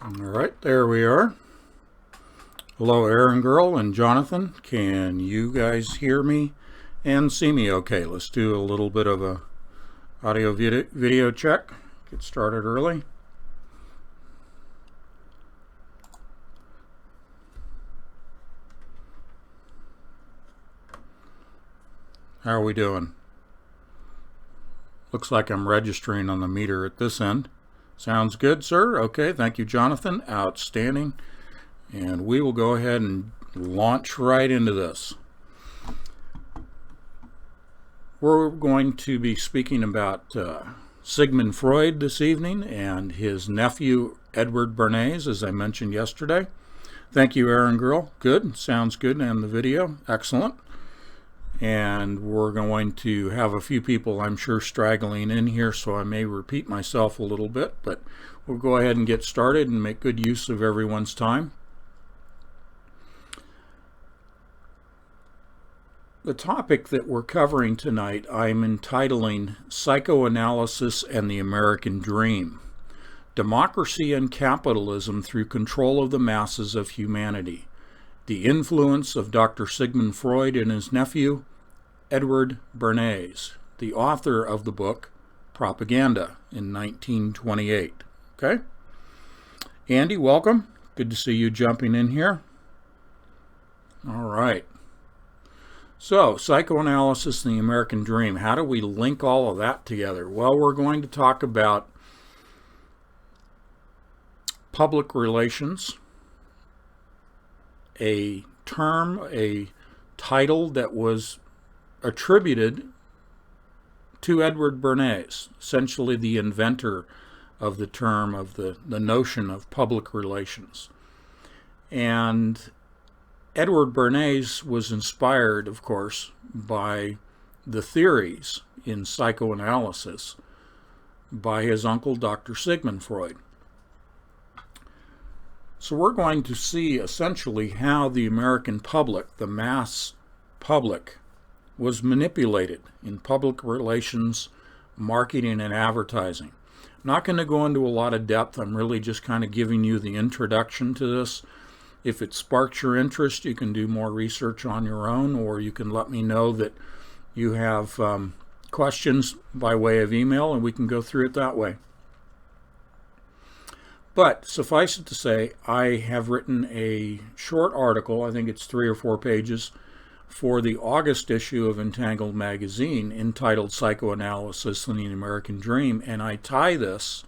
All right, there we are. Hello, Aaron Girl and Jonathan. Can you guys hear me and see me okay? Let's do a little bit of a audio video check. Get started early. How are we doing? Looks like I'm registering on the meter at this end. Sounds good, sir. Okay, thank you, Jonathan. Outstanding. And we will go ahead and launch right into this. We're going to be speaking about Sigmund Freud this evening and his nephew, Edward Bernays, as I mentioned yesterday. Thank you, Aaron Girl. Good. Sounds good. And the video. Excellent. And we're going to have a few people, I'm sure, straggling in here, so I may repeat myself a little bit, but we'll go ahead and get started and make good use of everyone's time. The topic that we're covering tonight, I'm entitling Psychoanalysis and the American Dream: Democracy and Capitalism Through Control of the Masses of Humanity. The Influence of Dr. Sigmund Freud and his nephew, Edward Bernays, the author of the book Propaganda in 1928. Okay? Andy, welcome. Good to see you jumping in here. All right. So, psychoanalysis and the American dream. How do we link all of that together? Well, we're going to talk about public relations, a term, a title that was attributed to Edward Bernays, essentially the inventor of the term, of the notion of public relations. And Edward Bernays was inspired, of course, by the theories in psychoanalysis by his uncle, Dr. Sigmund Freud. So we're going to see essentially how the American public, the mass public, was manipulated in public relations, marketing, and advertising. I'm not going to go into a lot of depth. I'm really just kind of giving you the introduction to this. If it sparks your interest, you can do more research on your own, or you can let me know that you have questions by way of email, and we can go through it that way. But suffice it to say, I have written a short article, I think it's 3 or 4 pages, for the August issue of Entangled magazine entitled Psychoanalysis and the American Dream, and I tie this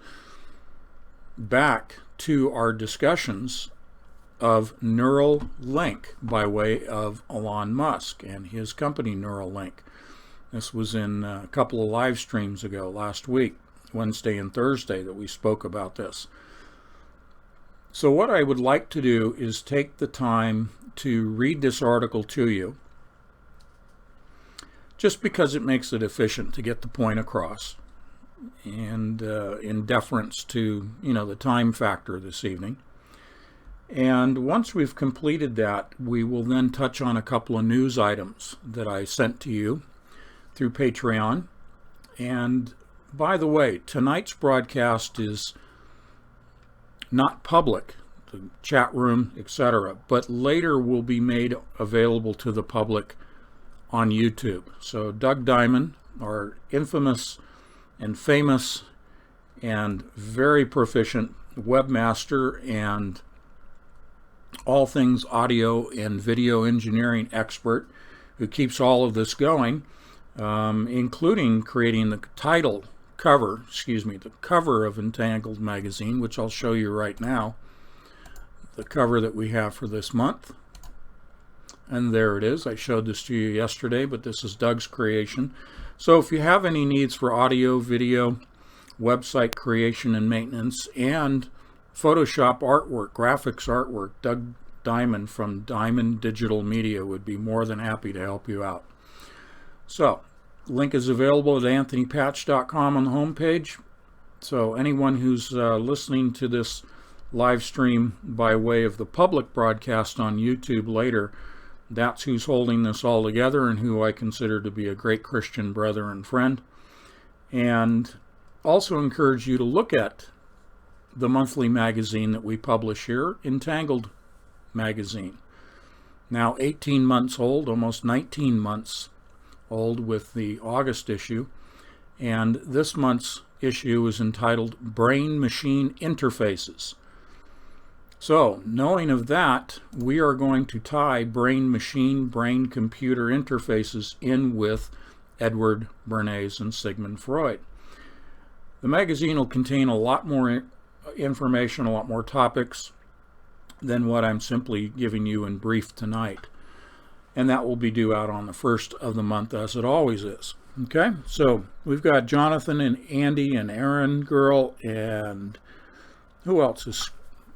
back to our discussions of Neuralink by way of Elon Musk and his company Neuralink. This was in a couple of live streams ago last week, Wednesday and Thursday, that we spoke about this. So what I would like to do is take the time to read this article to you, just because it makes it efficient to get the point across, and in deference to, the time factor this evening. And once we've completed that, we will then touch on a couple of news items that I sent to you through Patreon. And by the way, tonight's broadcast is not public, the chat room, etc., but later will be made available to the public on YouTube. So Doug Diamond, our infamous and famous and very proficient webmaster and all things audio and video engineering expert, who keeps all of this going, including creating the cover of Entangled magazine, which I'll show you right now, the cover that we have for this month. And there it is. I showed this to you yesterday, but this is Doug's creation. So if you have any needs for audio, video, website creation and maintenance, and Photoshop artwork, graphics artwork, Doug Diamond from Diamond Digital Media would be more than happy to help you out. So, link is available at anthonypatch.com on the homepage. So anyone who's listening to this live stream by way of the public broadcast on YouTube later, that's who's holding this all together and who I consider to be a great Christian brother and friend. And also encourage you to look at the monthly magazine that we publish here, Entangled Magazine. Now 18 months old, almost 19 months old with the August issue. And this month's issue is entitled Brain-Machine Interfaces. So, knowing of that, we are going to tie brain-machine, brain-computer interfaces in with Edward Bernays and Sigmund Freud. The magazine will contain a lot more information, a lot more topics than what I'm simply giving you in brief tonight. And that will be due out on the 1st of the month, as it always is. Okay, so we've got Jonathan and Andy and Aaron Girl, and who else is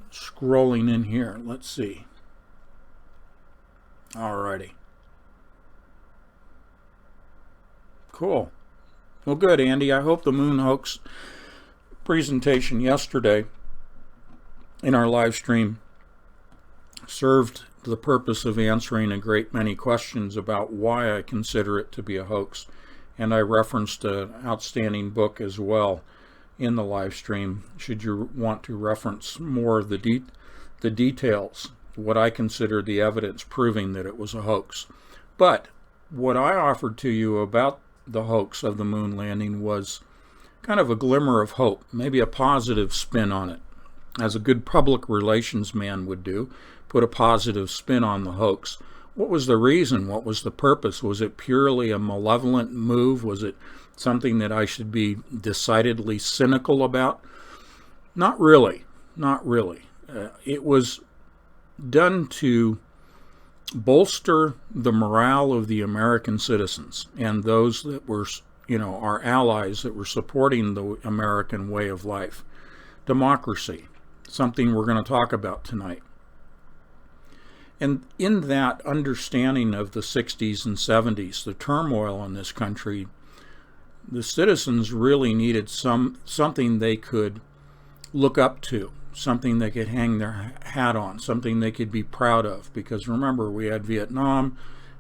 scrolling in here? Let's see. Alrighty. Cool. Well, good, Andy. I hope the moon hoax presentation yesterday in our live stream served the purpose of answering a great many questions about why I consider it to be a hoax. And I referenced an outstanding book as well in the live stream, should you want to reference more of the details, what I consider the evidence proving that it was a hoax. But what I offered to you about the hoax of the moon landing was kind of a glimmer of hope, maybe a positive spin on it, as a good public relations man would do, put a positive spin on the hoax. What was the reason? What was the purpose? Was it purely a malevolent move? Was it something that I should be decidedly cynical about? Not really. Not really. It was done to bolster the morale of the American citizens and those that were, our allies that were supporting the American way of life. Democracy, something we're going to talk about tonight. And in that understanding of the 60s and 70s, the turmoil in this country, the citizens really needed something they could look up to, something they could hang their hat on, something they could be proud of. Because remember, we had Vietnam,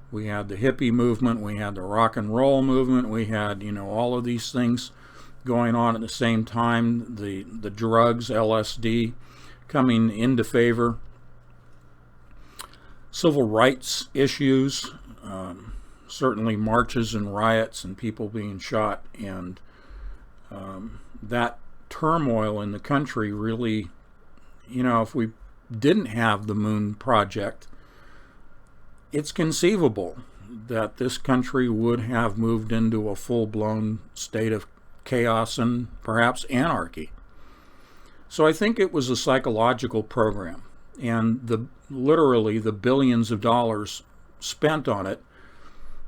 we had the hippie movement, we had the rock and roll movement, we had, all of these things going on at the same time, the drugs, LSD, coming into favor. Civil rights issues, certainly marches and riots and people being shot, and that turmoil in the country really, if we didn't have the Moon Project, it's conceivable that this country would have moved into a full-blown state of chaos and perhaps anarchy. So I think it was a psychological program, and literally the billions of dollars spent on it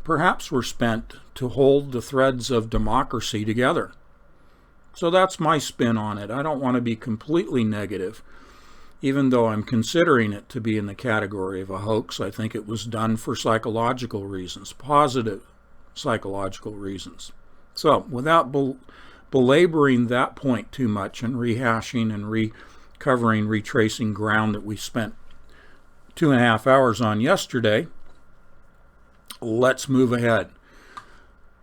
perhaps were spent to hold the threads of democracy together. So that's my spin on it. I don't want to be completely negative, even though I'm considering it to be in the category of a hoax. I think it was done for psychological reasons, positive psychological reasons. So without belaboring that point too much and rehashing and retracing ground that we spent 2.5 hours on yesterday, let's move ahead.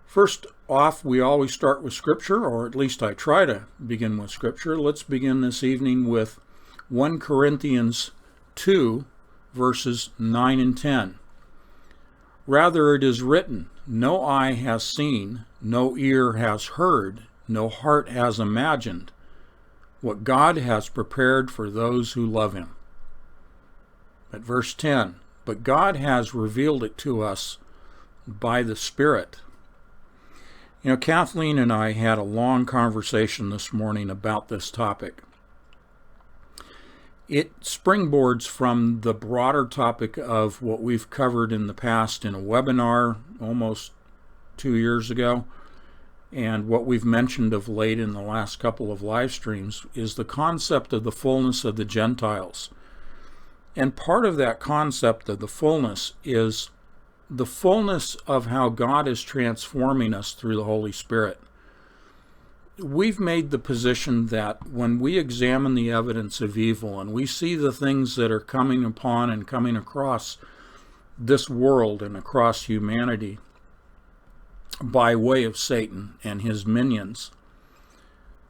First off, we always start with Scripture, or at least I try to begin with Scripture. Let's begin this evening with 1 Corinthians 2, verses 9 and 10. Rather it is written, no eye has seen, no ear has heard, no heart has imagined what God has prepared for those who love him. At verse 10, but God has revealed it to us by the Spirit. Kathleen and I had a long conversation this morning about this topic. It springboards from the broader topic of what we've covered in the past in a webinar almost 2 years ago, and what we've mentioned of late in the last couple of live streams is the concept of the fullness of the Gentiles. And part of that concept of the fullness is the fullness of how God is transforming us through the Holy Spirit. We've made the position that when we examine the evidence of evil and we see the things that are coming upon and coming across this world and across humanity by way of Satan and his minions,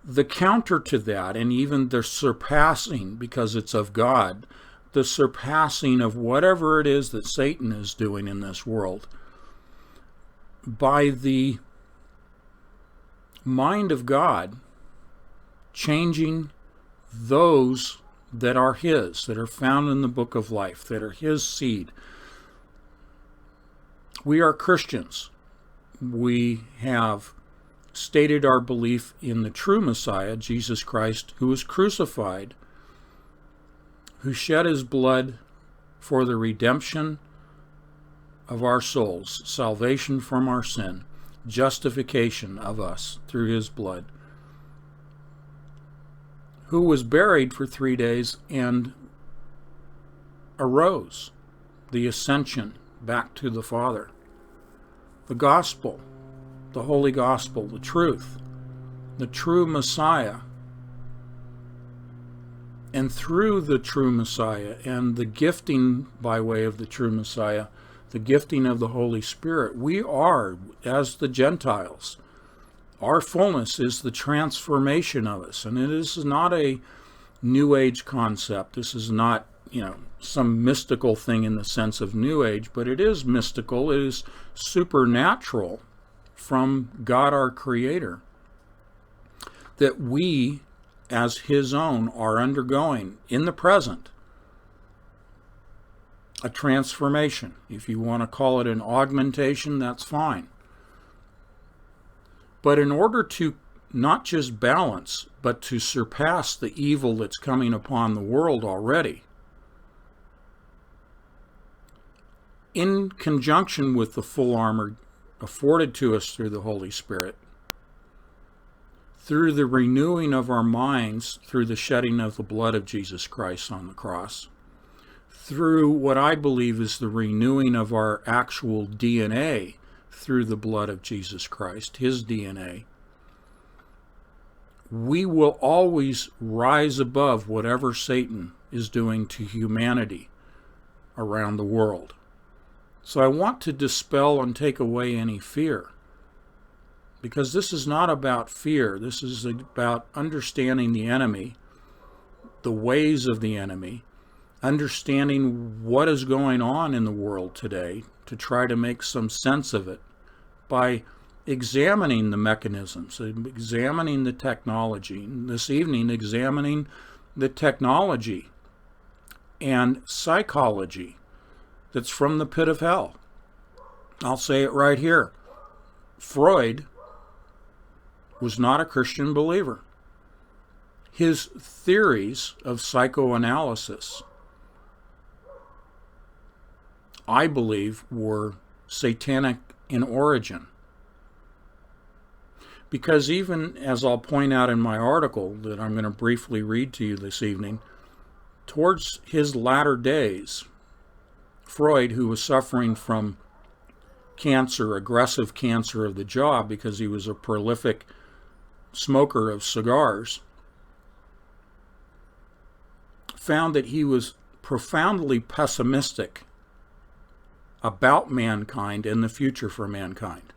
The counter to that, and even the surpassing, because it's of God, the surpassing of whatever it is that Satan is doing in this world, by the mind of God changing those that are His, that are found in the book of life, that are His seed. We are Christians. We have stated our belief in the true Messiah, Jesus Christ, who was crucified, who shed His blood for the redemption of our souls, salvation from our sin, justification of us through His blood, who was buried for 3 days and arose, the ascension back to the Father. The gospel, the holy gospel, the truth, the true Messiah. And through the true Messiah and the gifting by way of the true Messiah, the gifting of the Holy Spirit, we are, as the Gentiles, our fullness is the transformation of us. And it is not a New Age concept. This is not, some mystical thing in the sense of New Age, but it is mystical. It is supernatural from God our Creator, that we, as His own, are undergoing in the present a transformation. If you want to call it an augmentation, that's fine. But in order to not just balance, but to surpass the evil that's coming upon the world already, in conjunction with the full armor afforded to us through the Holy Spirit, through the renewing of our minds, through the shedding of the blood of Jesus Christ on the cross, through what I believe is the renewing of our actual DNA through the blood of Jesus Christ, His DNA, we will always rise above whatever Satan is doing to humanity around the world. So I want to dispel and take away any fear, because this is not about fear. This is about understanding the enemy, the ways of the enemy, understanding what is going on in the world today to try to make some sense of it by examining the mechanisms, examining the technology. This evening, examining the technology and psychology that's from the pit of hell. I'll say it right here. Freud was not a Christian believer. His theories of psychoanalysis, I believe, were satanic in origin. Because even as I'll point out in my article that I'm going to briefly read to you this evening, towards his latter days, Freud, who was suffering from cancer, aggressive cancer of the jaw, because he was a prolific smoker of cigars, found that he was profoundly pessimistic about mankind and the future for mankind.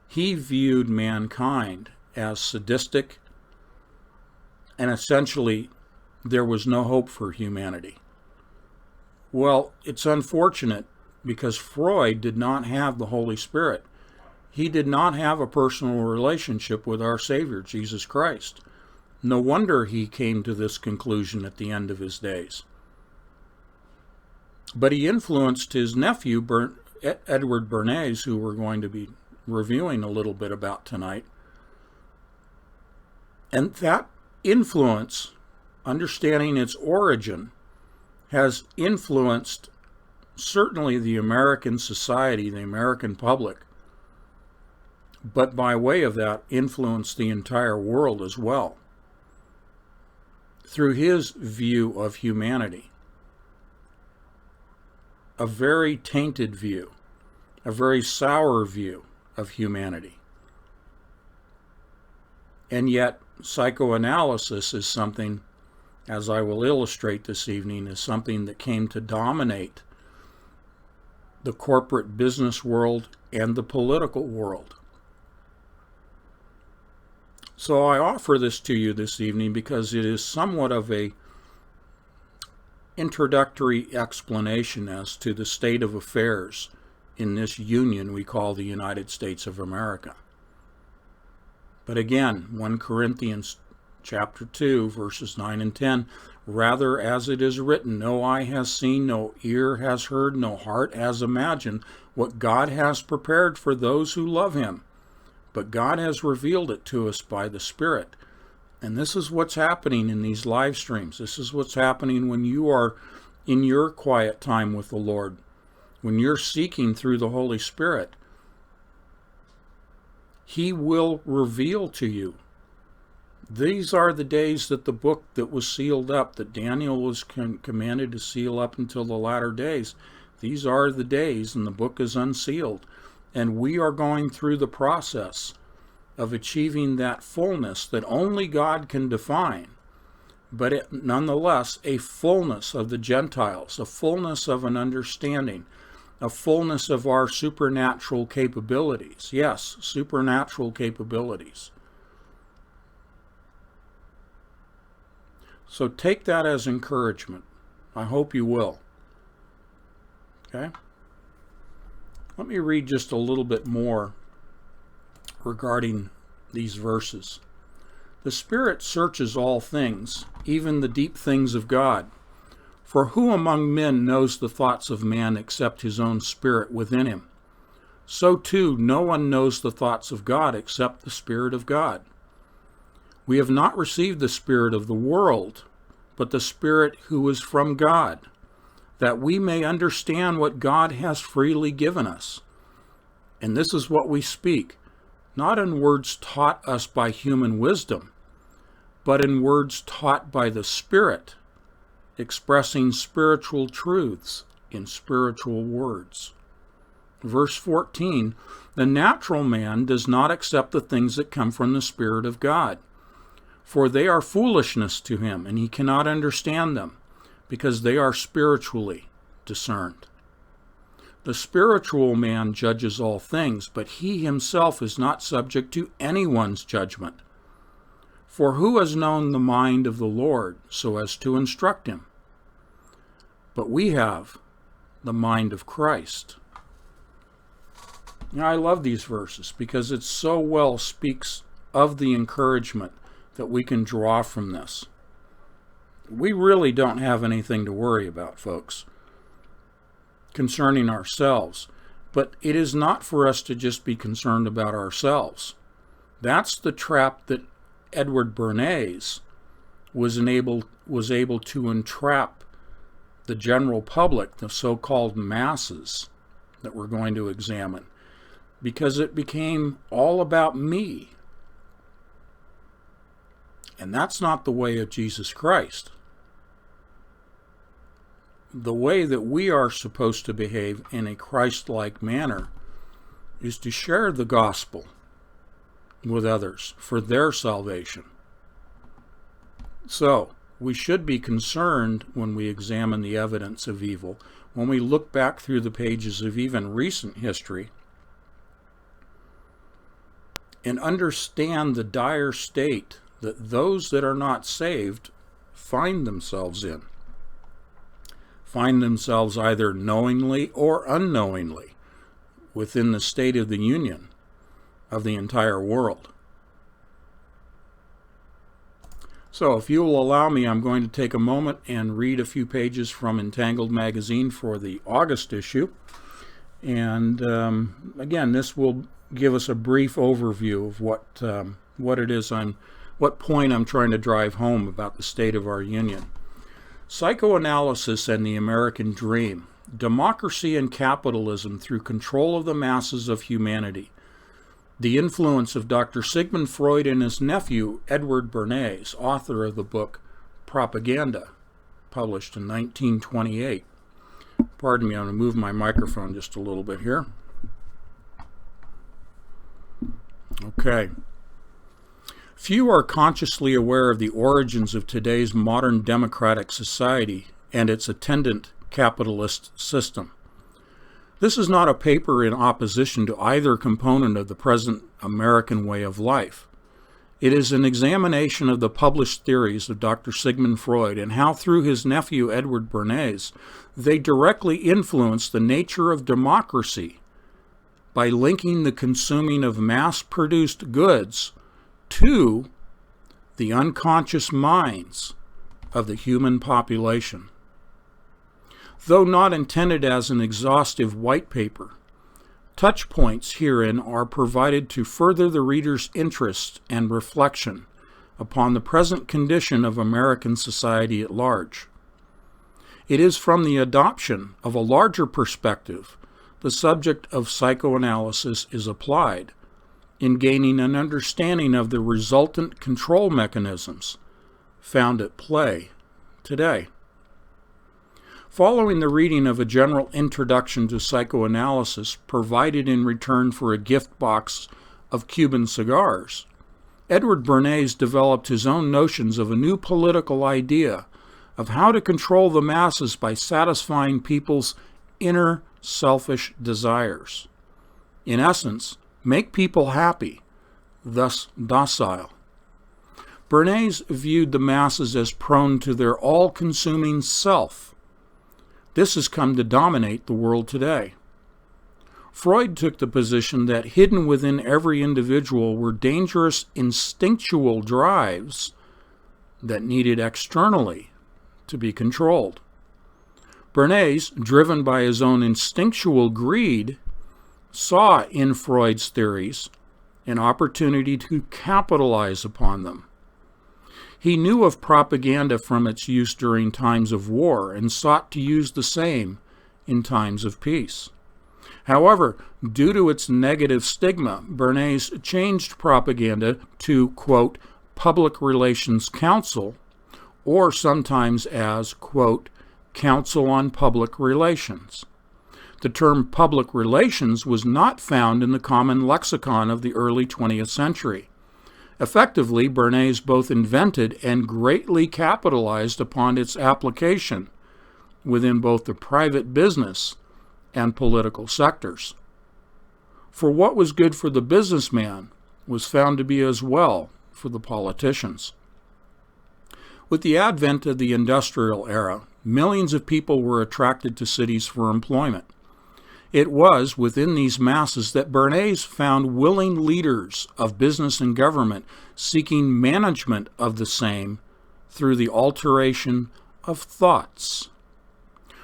He viewed mankind as sadistic, and essentially there was no hope for humanity. Well, it's unfortunate because Freud did not have the Holy Spirit. He did not have a personal relationship with our Savior, Jesus Christ. No wonder he came to this conclusion at the end of his days. But he influenced his nephew, Edward Bernays, who we're going to be reviewing a little bit about tonight. And that influence, understanding its origin, has influenced certainly the American society, the American public, but by way of that, influenced the entire world as well, through his view of humanity. A very tainted view, a very sour view of humanity. And yet, psychoanalysis is something, as I will illustrate this evening, is something that came to dominate the corporate business world and the political world. So I offer this to you this evening because it is somewhat of a introductory explanation as to the state of affairs in this union we call the United States of America. But again, 1 Corinthians chapter 2, verses 9 and 10, rather as it is written, no eye has seen, no ear has heard, no heart has imagined what God has prepared for those who love him. But God has revealed it to us by the Spirit. And this is what's happening in these live streams. This is what's happening when you are in your quiet time with the Lord, when you're seeking through the Holy Spirit. He will reveal to you. These are the days that the book that was sealed up, that Daniel was commanded to seal up until the latter days. These are the days, and the book is unsealed. And we are going through the process of achieving that fullness that only God can define, but nonetheless a fullness of the Gentiles, a fullness of an understanding, a fullness of our supernatural capabilities. Yes, supernatural capabilities. So take that as encouragement. I hope you will. Okay? Let me read just a little bit more regarding these verses. The Spirit searches all things, even the deep things of God. For who among men knows the thoughts of man except his own spirit within him? So too, no one knows the thoughts of God except the Spirit of God. We have not received the spirit of the world, but the Spirit who is from God, that we may understand what God has freely given us. And this is what we speak, not in words taught us by human wisdom, but in words taught by the Spirit, expressing spiritual truths in spiritual words. Verse 14, the natural man does not accept the things that come from the Spirit of God, for they are foolishness to him, and he cannot understand them, because they are spiritually discerned. The spiritual man judges all things, but he himself is not subject to anyone's judgment. For who has known the mind of the Lord so as to instruct him? But we have the mind of Christ. Now, I love these verses because it so well speaks of the encouragement that we can draw from this. We really don't have anything to worry about, folks, concerning ourselves. But it is not for us to just be concerned about ourselves. That's the trap that Edward Bernays was able to entrap the general public, the so-called masses that we're going to examine, because it became all about me. And that's not the way of Jesus Christ. The way that we are supposed to behave in a Christ-like manner is to share the gospel with others for their salvation. So, we should be concerned when we examine the evidence of evil, when we look back through the pages of even recent history, and understand the dire state that those that are not saved find themselves in. Find themselves either knowingly or unknowingly within the state of the union of the entire world. So if you will allow me, I'm going to take a moment and read a few pages from Entangled magazine for the August issue. And again, this will give us a brief overview of what it is what point I'm trying to drive home about the state of our union. Psychoanalysis and the American Dream. Democracy and capitalism through control of the masses of humanity. The influence of Dr. Sigmund Freud and his nephew, Edward Bernays, author of the book Propaganda, published in 1928. Pardon me, I'm going to move my microphone just a little bit here. Okay. Few are consciously aware of the origins of today's modern democratic society and its attendant capitalist system. This is not a paper in opposition to either component of the present American way of life. It is an examination of the published theories of Dr. Sigmund Freud and how, through his nephew Edward Bernays, they directly influence the nature of democracy by linking the consuming of mass-produced goods to the unconscious minds of the human population. Though not intended as an exhaustive white paper, touch points herein are provided to further the reader's interest and reflection upon the present condition of American society at large. It is from the adoption of a larger perspective the subject of psychoanalysis is applied in gaining an understanding of the resultant control mechanisms found at play today. Following the reading of a general introduction to psychoanalysis provided in return for a gift box of Cuban cigars, Edward Bernays developed his own notions of a new political idea of how to control the masses by satisfying people's inner selfish desires. In essence, make people happy, thus docile. Bernays viewed the masses as prone to their all-consuming self. This has come to dominate the world today. Freud took the position that hidden within every individual were dangerous instinctual drives that needed externally to be controlled. Bernays, driven by his own instinctual greed, saw in Freud's theories an opportunity to capitalize upon them. He knew of propaganda from its use during times of war and sought to use the same in times of peace. However, due to its negative stigma, Bernays changed propaganda to, quote, public relations counsel, or sometimes as, quote, Council on Public Relations. The term public relations was not found in the common lexicon of the early 20th century. Effectively, Bernays both invented and greatly capitalized upon its application within both the private business and political sectors. For what was good for the businessman was found to be as well for the politicians. With the advent of the industrial era, millions of people were attracted to cities for employment. It was within these masses that Bernays found willing leaders of business and government seeking management of the same through the alteration of thoughts.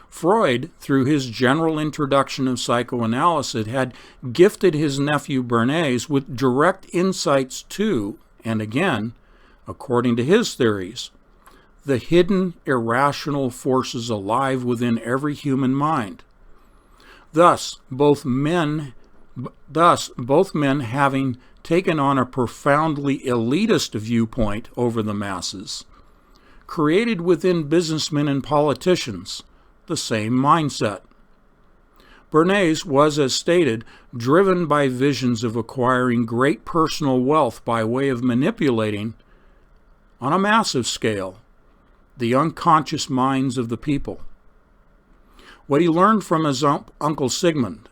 Freud, through his general introduction of psychoanalysis, had gifted his nephew Bernays with direct insights to, and again, according to his theories, the hidden irrational forces alive within every human mind. Thus, both men having taken on a profoundly elitist viewpoint over the masses, created within businessmen and politicians the same mindset. Bernays was, as stated, driven by visions of acquiring great personal wealth by way of manipulating, on a massive scale, the unconscious minds of the people. What he learned from his Uncle Sigmund,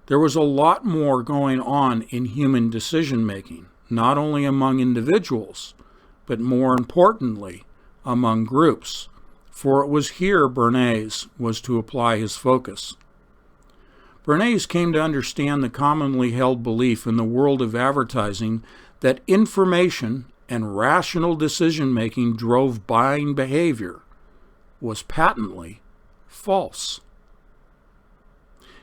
there was a lot more going on in human decision-making, not only among individuals, but more importantly, among groups, for it was here Bernays was to apply his focus. Bernays came to understand the commonly held belief in the world of advertising that information and rational decision-making drove buying behavior was patently false.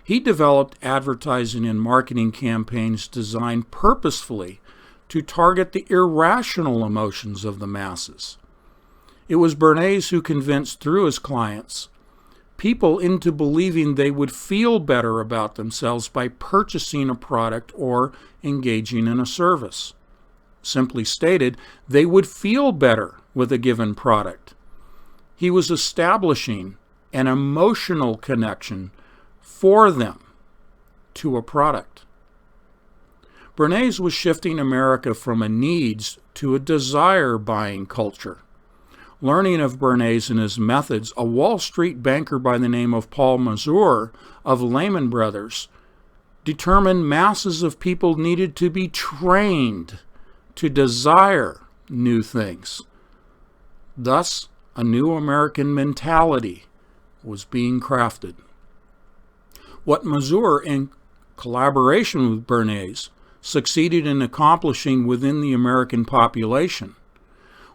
He developed advertising and marketing campaigns designed purposefully to target the irrational emotions of the masses. It was Bernays who convinced, through his clients, people into believing they would feel better about themselves by purchasing a product or engaging in a service. Simply stated, they would feel better with a given product. He was establishing an emotional connection for them to a product. Bernays was shifting America from a needs to a desire buying culture. Learning of Bernays and his methods, a Wall Street banker by the name of Paul Mazur of Lehman Brothers determined masses of people needed to be trained to desire new things. Thus, a new American mentality was being crafted. What Mazur, in collaboration with Bernays, succeeded in accomplishing within the American population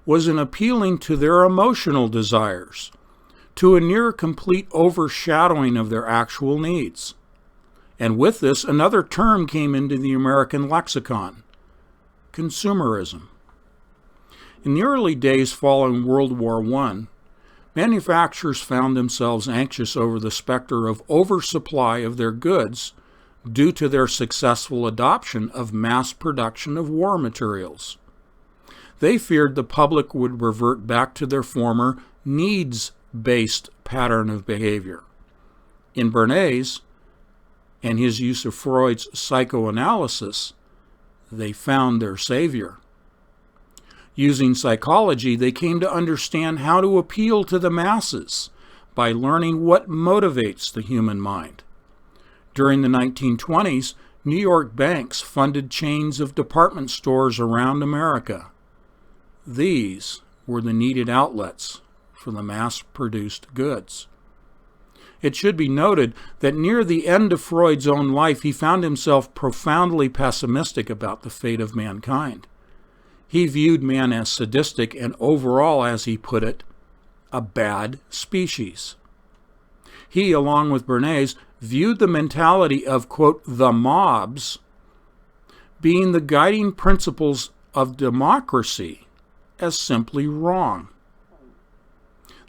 was in appealing to their emotional desires, to a near complete overshadowing of their actual needs. And with this, another term came into the American lexicon: consumerism. In the early days following World War I, manufacturers found themselves anxious over the specter of oversupply of their goods due to their successful adoption of mass production of war materials. They feared the public would revert back to their former needs-based pattern of behavior. In Bernays and his use of Freud's psychoanalysis, they found their savior. Using psychology, they came to understand how to appeal to the masses by learning what motivates the human mind. During the 1920s, New York banks funded chains of department stores around America. These were the needed outlets for the mass-produced goods. It should be noted that near the end of Freud's own life, he found himself profoundly pessimistic about the fate of mankind. He viewed man as sadistic and overall, as he put it, a bad species. He, along with Bernays, viewed the mentality of, quote, the mobs being the guiding principles of democracy as simply wrong.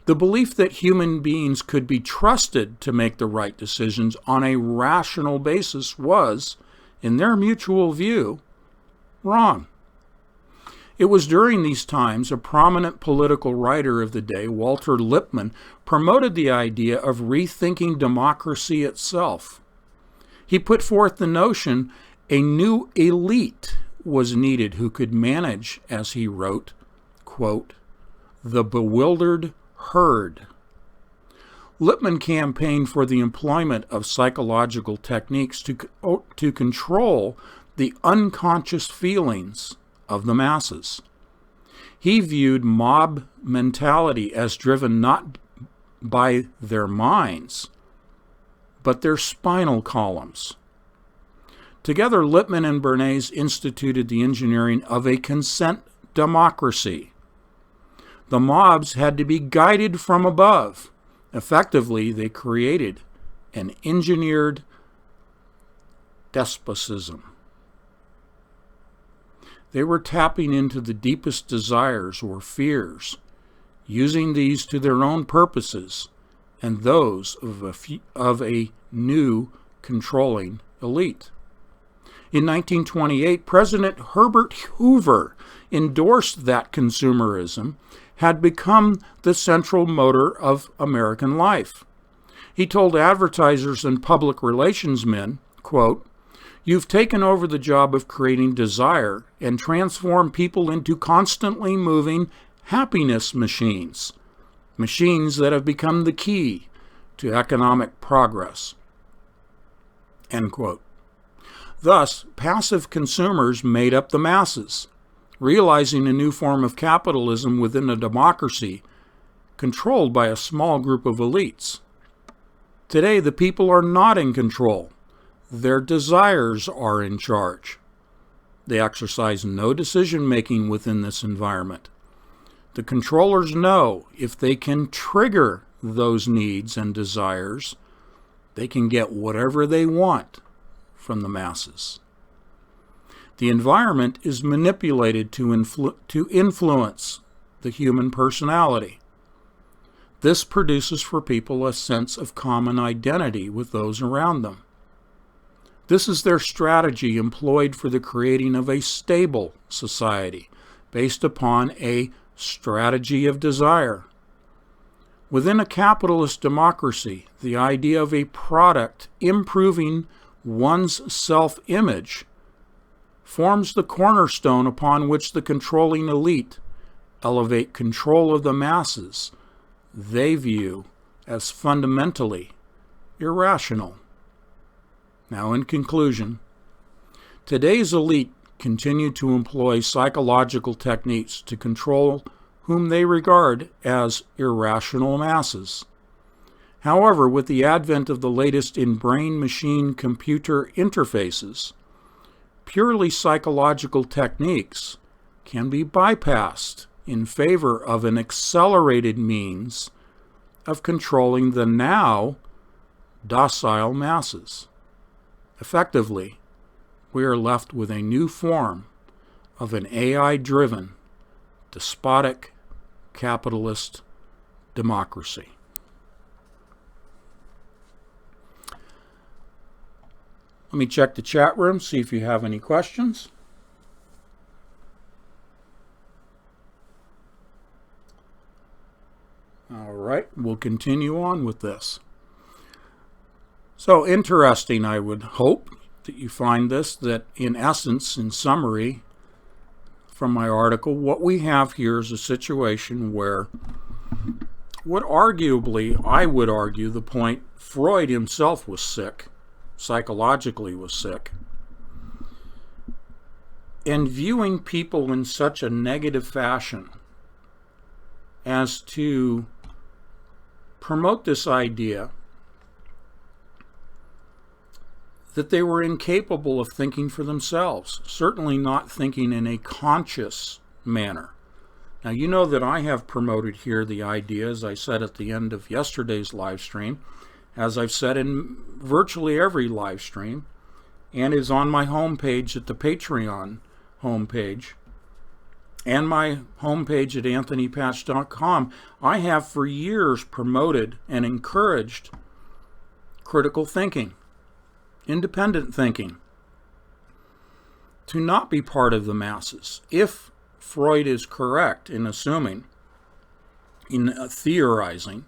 The belief that human beings could be trusted to make the right decisions on a rational basis was, in their mutual view, wrong. It was during these times a prominent political writer of the day, Walter Lippmann, promoted the idea of rethinking democracy itself. He put forth the notion a new elite was needed who could manage, as he wrote, quote, the bewildered herd. Lippmann campaigned for the employment of psychological techniques to control the unconscious feelings of the masses. He viewed mob mentality as driven not by their minds, but their spinal columns. Together, Lippmann and Bernays instituted the engineering of a consent democracy. The mobs had to be guided from above. Effectively, they created an engineered despotism. They were tapping into the deepest desires or fears, using these to their own purposes and those of a new controlling elite. In 1928, President Herbert Hoover endorsed that consumerism had become the central motor of American life. He told advertisers and public relations men, quote, you've taken over the job of creating desire and transformed people into constantly moving happiness machines, machines that have become the key to economic progress. End quote. Thus, passive consumers made up the masses, realizing a new form of capitalism within a democracy controlled by a small group of elites. Today, the people are not in control. Their desires are in charge. They exercise no decision-making within this environment. The controllers know if they can trigger those needs and desires, they can get whatever they want from the masses. The environment is manipulated to influence the human personality. This produces for people a sense of common identity with those around them. This is their strategy employed for the creating of a stable society based upon a strategy of desire. Within a capitalist democracy, the idea of a product improving one's self-image forms the cornerstone upon which the controlling elite elevate control of the masses they view as fundamentally irrational. Now, in conclusion, today's elite continue to employ psychological techniques to control whom they regard as irrational masses. However, with the advent of the latest in brain-machine computer interfaces, purely psychological techniques can be bypassed in favor of an accelerated means of controlling the now docile masses. Effectively, we are left with a new form of an AI-driven, despotic, capitalist democracy. Let me check the chat room, see if you have any questions. All right, we'll continue on with this. So interesting, I would hope that you find this, that in essence, in summary, from my article, what we have here is a situation where what arguably, I would argue, the point Freud himself was sick, psychologically was sick, and viewing people in such a negative fashion as to promote this idea that they were incapable of thinking for themselves, certainly not thinking in a conscious manner. Now, you know that I have promoted here the idea, as I said at the end of yesterday's live stream, as I've said in virtually every live stream, and is on my homepage at the Patreon homepage, and my homepage at anthonypatch.com. I have for years promoted and encouraged critical thinking, independent thinking, to not be part of the masses. If Freud is correct in assuming, in theorizing,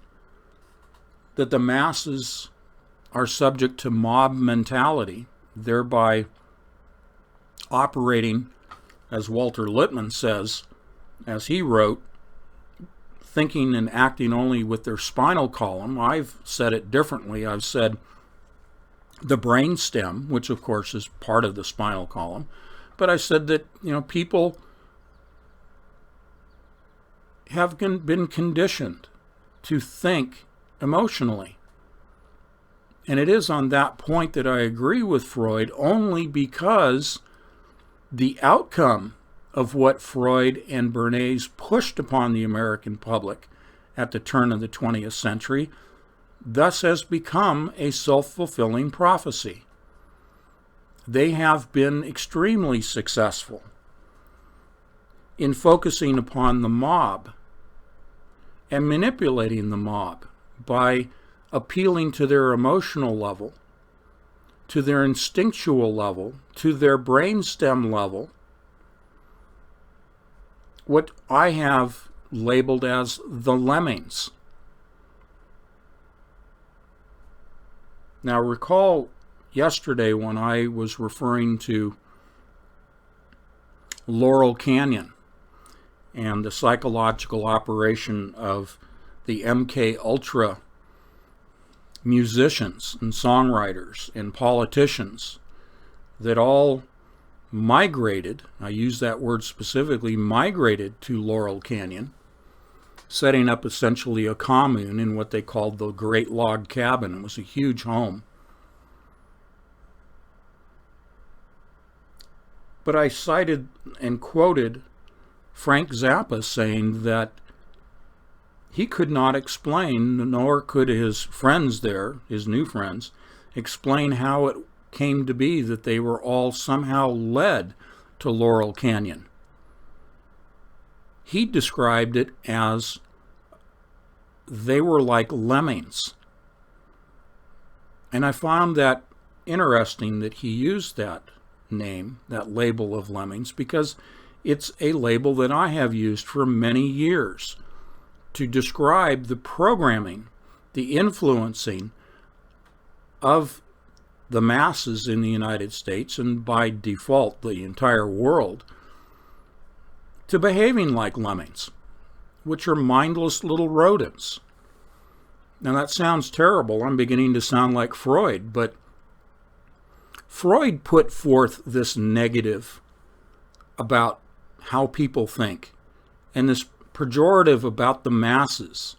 that the masses are subject to mob mentality, thereby operating, as Walter Lippmann says, as he wrote, thinking and acting only with their spinal column. I've said it differently. I've said the brain stem, which of course is part of the spinal column, but I said that, people have been conditioned to think emotionally. And it is on that point that I agree with Freud, only because the outcome of what Freud and Bernays pushed upon the American public at the turn of the 20th century thus has become a self-fulfilling prophecy. They have been extremely successful in focusing upon the mob and manipulating the mob by appealing to their emotional level, to their instinctual level, to their brainstem level, what I have labeled as the lemmings. Now, recall yesterday when I was referring to Laurel Canyon and the psychological operation of the MK Ultra musicians and songwriters and politicians that all migrated, I use that word specifically, migrated to Laurel Canyon, setting up essentially a commune in what they called the Great Log Cabin. It was a huge home. But I cited and quoted Frank Zappa saying that he could not explain, nor could his friends there, his new friends, explain how it came to be that they were all somehow led to Laurel Canyon. He described it as they were like lemmings. And I found that interesting that he used that name, that label of lemmings, because it's a label that I have used for many years to describe the programming, the influencing of the masses in the United States, and by default the entire world, to behaving like lemmings, which are mindless little rodents. Now that sounds terrible. I'm beginning to sound like Freud, but Freud put forth this negative about how people think, and this pejorative about the masses,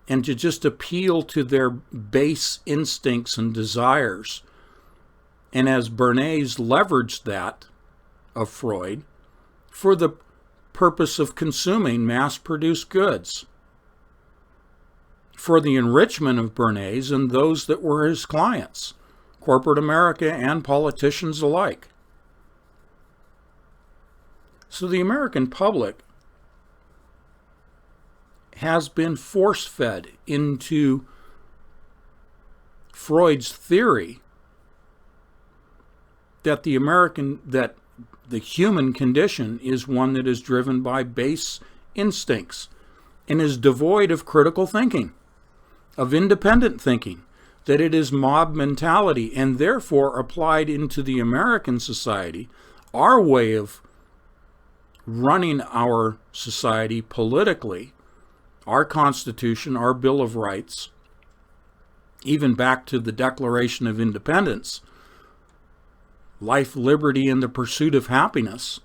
and to just appeal to their base instincts and desires. And as Bernays leveraged that of Freud for the purpose of consuming mass-produced goods, for the enrichment of Bernays and those that were his clients, corporate America and politicians alike. So the American public has been force-fed into Freud's theory that the human condition is one that is driven by base instincts and is devoid of critical thinking, of independent thinking, that it is mob mentality, and therefore applied into the American society, our way of running our society politically, our Constitution, our Bill of Rights, even back to the Declaration of Independence, life, liberty, and the pursuit of happiness,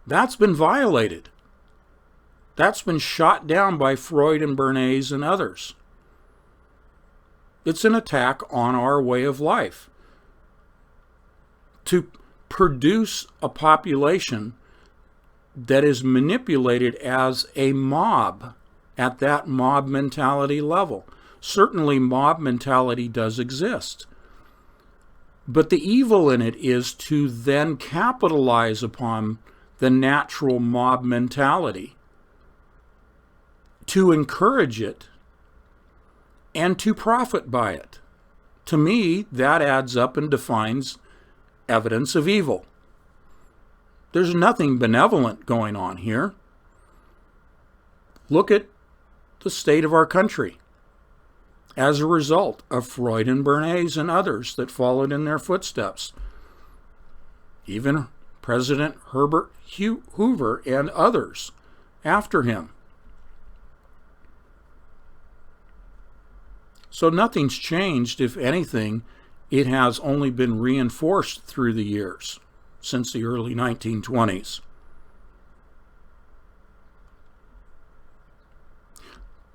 that's been violated. That's been shot down by Freud and Bernays and others. It's an attack on our way of life. To produce a population that is manipulated as a mob at that mob mentality level. Certainly mob mentality does exist. But the evil in it is to then capitalize upon the natural mob mentality, to encourage it, and to profit by it. To me, that adds up and defines evidence of evil. There's nothing benevolent going on here. Look at the state of our country as a result of Freud and Bernays and others that followed in their footsteps. Even President Herbert Hoover and others after him. So nothing's changed. If anything, it has only been reinforced through the years, since the early 1920s.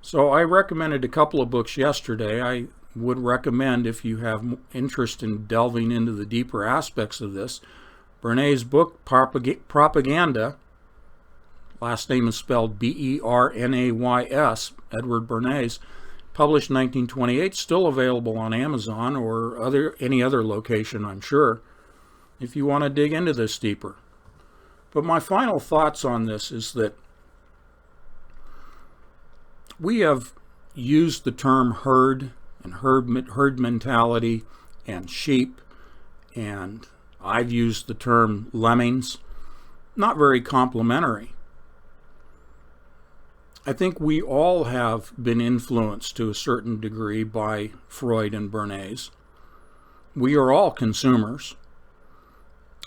So I recommended a couple of books yesterday. I would recommend, if you have interest in delving into the deeper aspects of this, Bernays' book, Propaganda, last name is spelled B-E-R-N-A-Y-S, Edward Bernays, published in 1928, still available on Amazon or any other location, I'm sure, if you want to dig into this deeper. But my final thoughts on this is that we have used the term herd and herd mentality and sheep, and I've used the term lemmings, not very complimentary. I think we all have been influenced to a certain degree by Freud and Bernays. We are all consumers.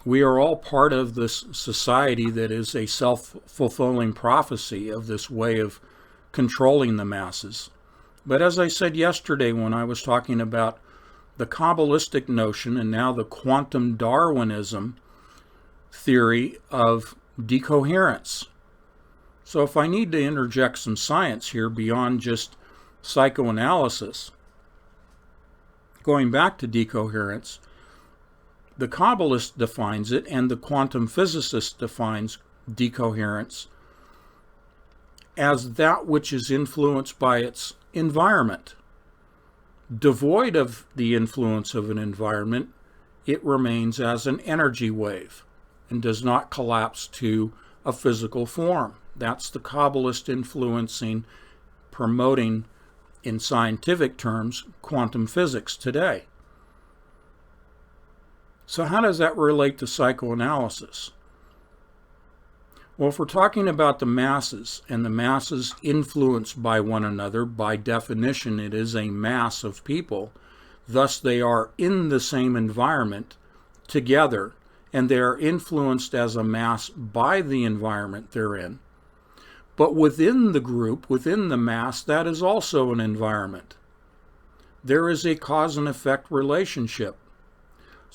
We are all part of this society that is a self-fulfilling prophecy of this way of controlling the masses. But as I said yesterday when I was talking about the Kabbalistic notion and now the quantum Darwinism theory of decoherence. So if I need to interject some science here beyond just psychoanalysis, going back to decoherence, the Kabbalist defines it and the quantum physicist defines decoherence as that which is influenced by its environment. Devoid of the influence of an environment, it remains as an energy wave and does not collapse to a physical form. That's the Kabbalist influencing, promoting, in scientific terms, quantum physics today. So how does that relate to psychoanalysis? Well, if we're talking about the masses, and the masses influenced by one another, by definition it is a mass of people, thus they are in the same environment together, and they are influenced as a mass by the environment they're in. But within the group, within the mass, that is also an environment. There is a cause and effect relationship.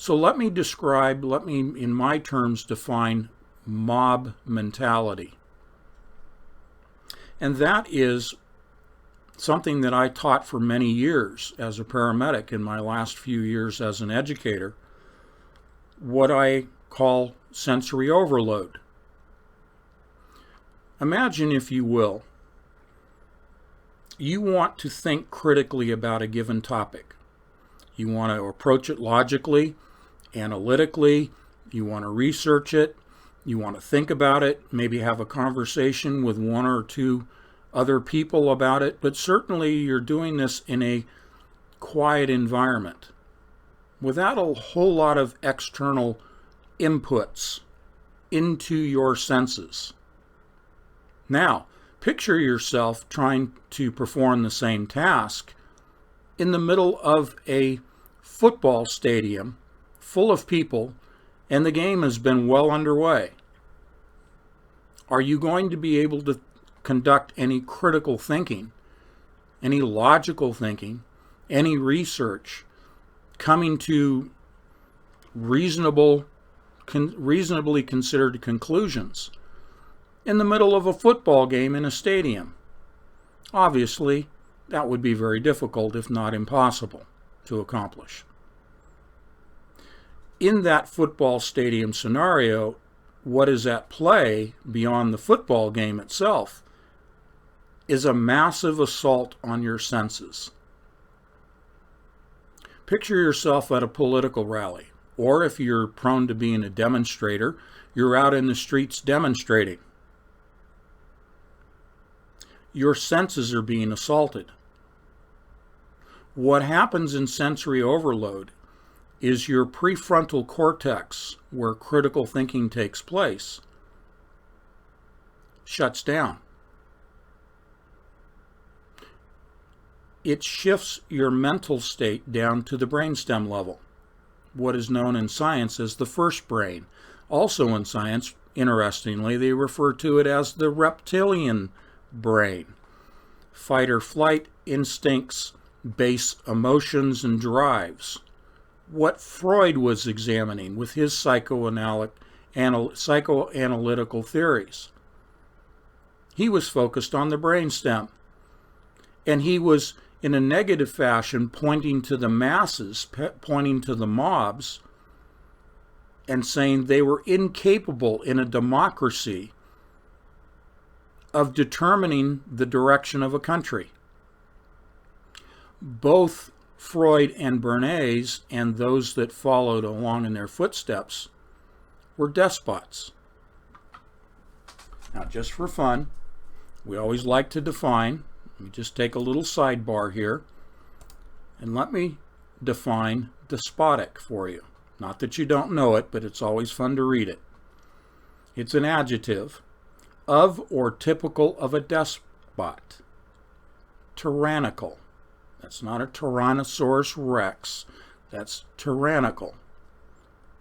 So let me, in my terms, define mob mentality. And that is something that I taught for many years as a paramedic in my last few years as an educator, what I call sensory overload. Imagine, if you will, you want to think critically about a given topic. You want to approach it logically, analytically, you want to research it, you want to think about it, maybe have a conversation with one or two other people about it, but certainly you're doing this in a quiet environment without a whole lot of external inputs into your senses. Now, picture yourself trying to perform the same task in the middle of a football stadium full of people, and the game has been well underway. Are you going to be able to conduct any critical thinking, any logical thinking, any research, coming to reasonably considered conclusions in the middle of a football game in a stadium? Obviously, that would be very difficult, if not impossible, to accomplish. In that football stadium scenario, what is at play beyond the football game itself is a massive assault on your senses. Picture yourself at a political rally, or if you're prone to being a demonstrator, you're out in the streets demonstrating. Your senses are being assaulted. What happens in sensory overload is your prefrontal cortex, where critical thinking takes place, shuts down. It shifts your mental state down to the brainstem level, what is known in science as the first brain. Also in science, interestingly, they refer to it as the reptilian brain. Fight or flight instincts, base emotions and drives. What Freud was examining with his psychoanalytical theories. He was focused on the brainstem, and he was, in a negative fashion, pointing to the masses, pointing to the mobs, and saying they were incapable in a democracy of determining the direction of a country. Both Freud and Bernays, and those that followed along in their footsteps, were despots. Now, just for fun, we always like to define. Let me just take a little sidebar here, and let me define despotic for you. Not that you don't know it, but it's always fun to read it. It's an adjective of or typical of a despot. Tyrannical. That's not a Tyrannosaurus Rex. That's tyrannical.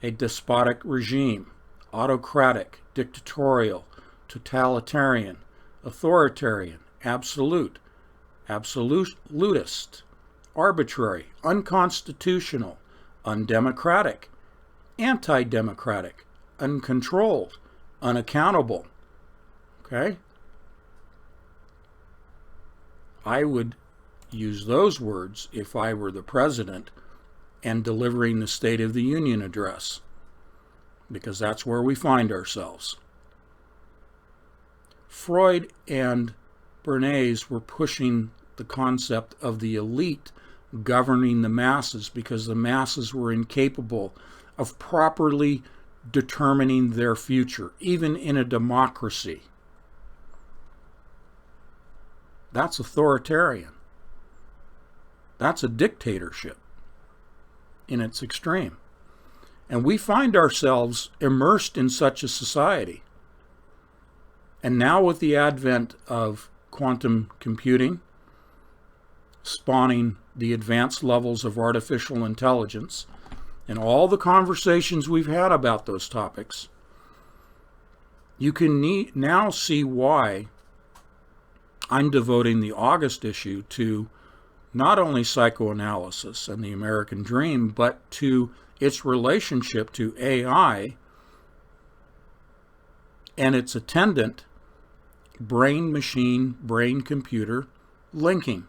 A despotic regime. Autocratic, dictatorial, totalitarian, authoritarian, absolute, absolutist, arbitrary, unconstitutional, undemocratic, anti-democratic, uncontrolled, unaccountable. Okay? I would use those words if I were the president and delivering the State of the Union address, because that's where we find ourselves. Freud and Bernays were pushing the concept of the elite governing the masses because the masses were incapable of properly determining their future, even in a democracy. That's authoritarian. That's a dictatorship in its extreme. And we find ourselves immersed in such a society. And now with the advent of quantum computing, spawning the advanced levels of artificial intelligence, and all the conversations we've had about those topics, you can now see why I'm devoting the August issue to not only psychoanalysis and the American dream, but to its relationship to AI and its attendant brain-machine, brain-computer linking,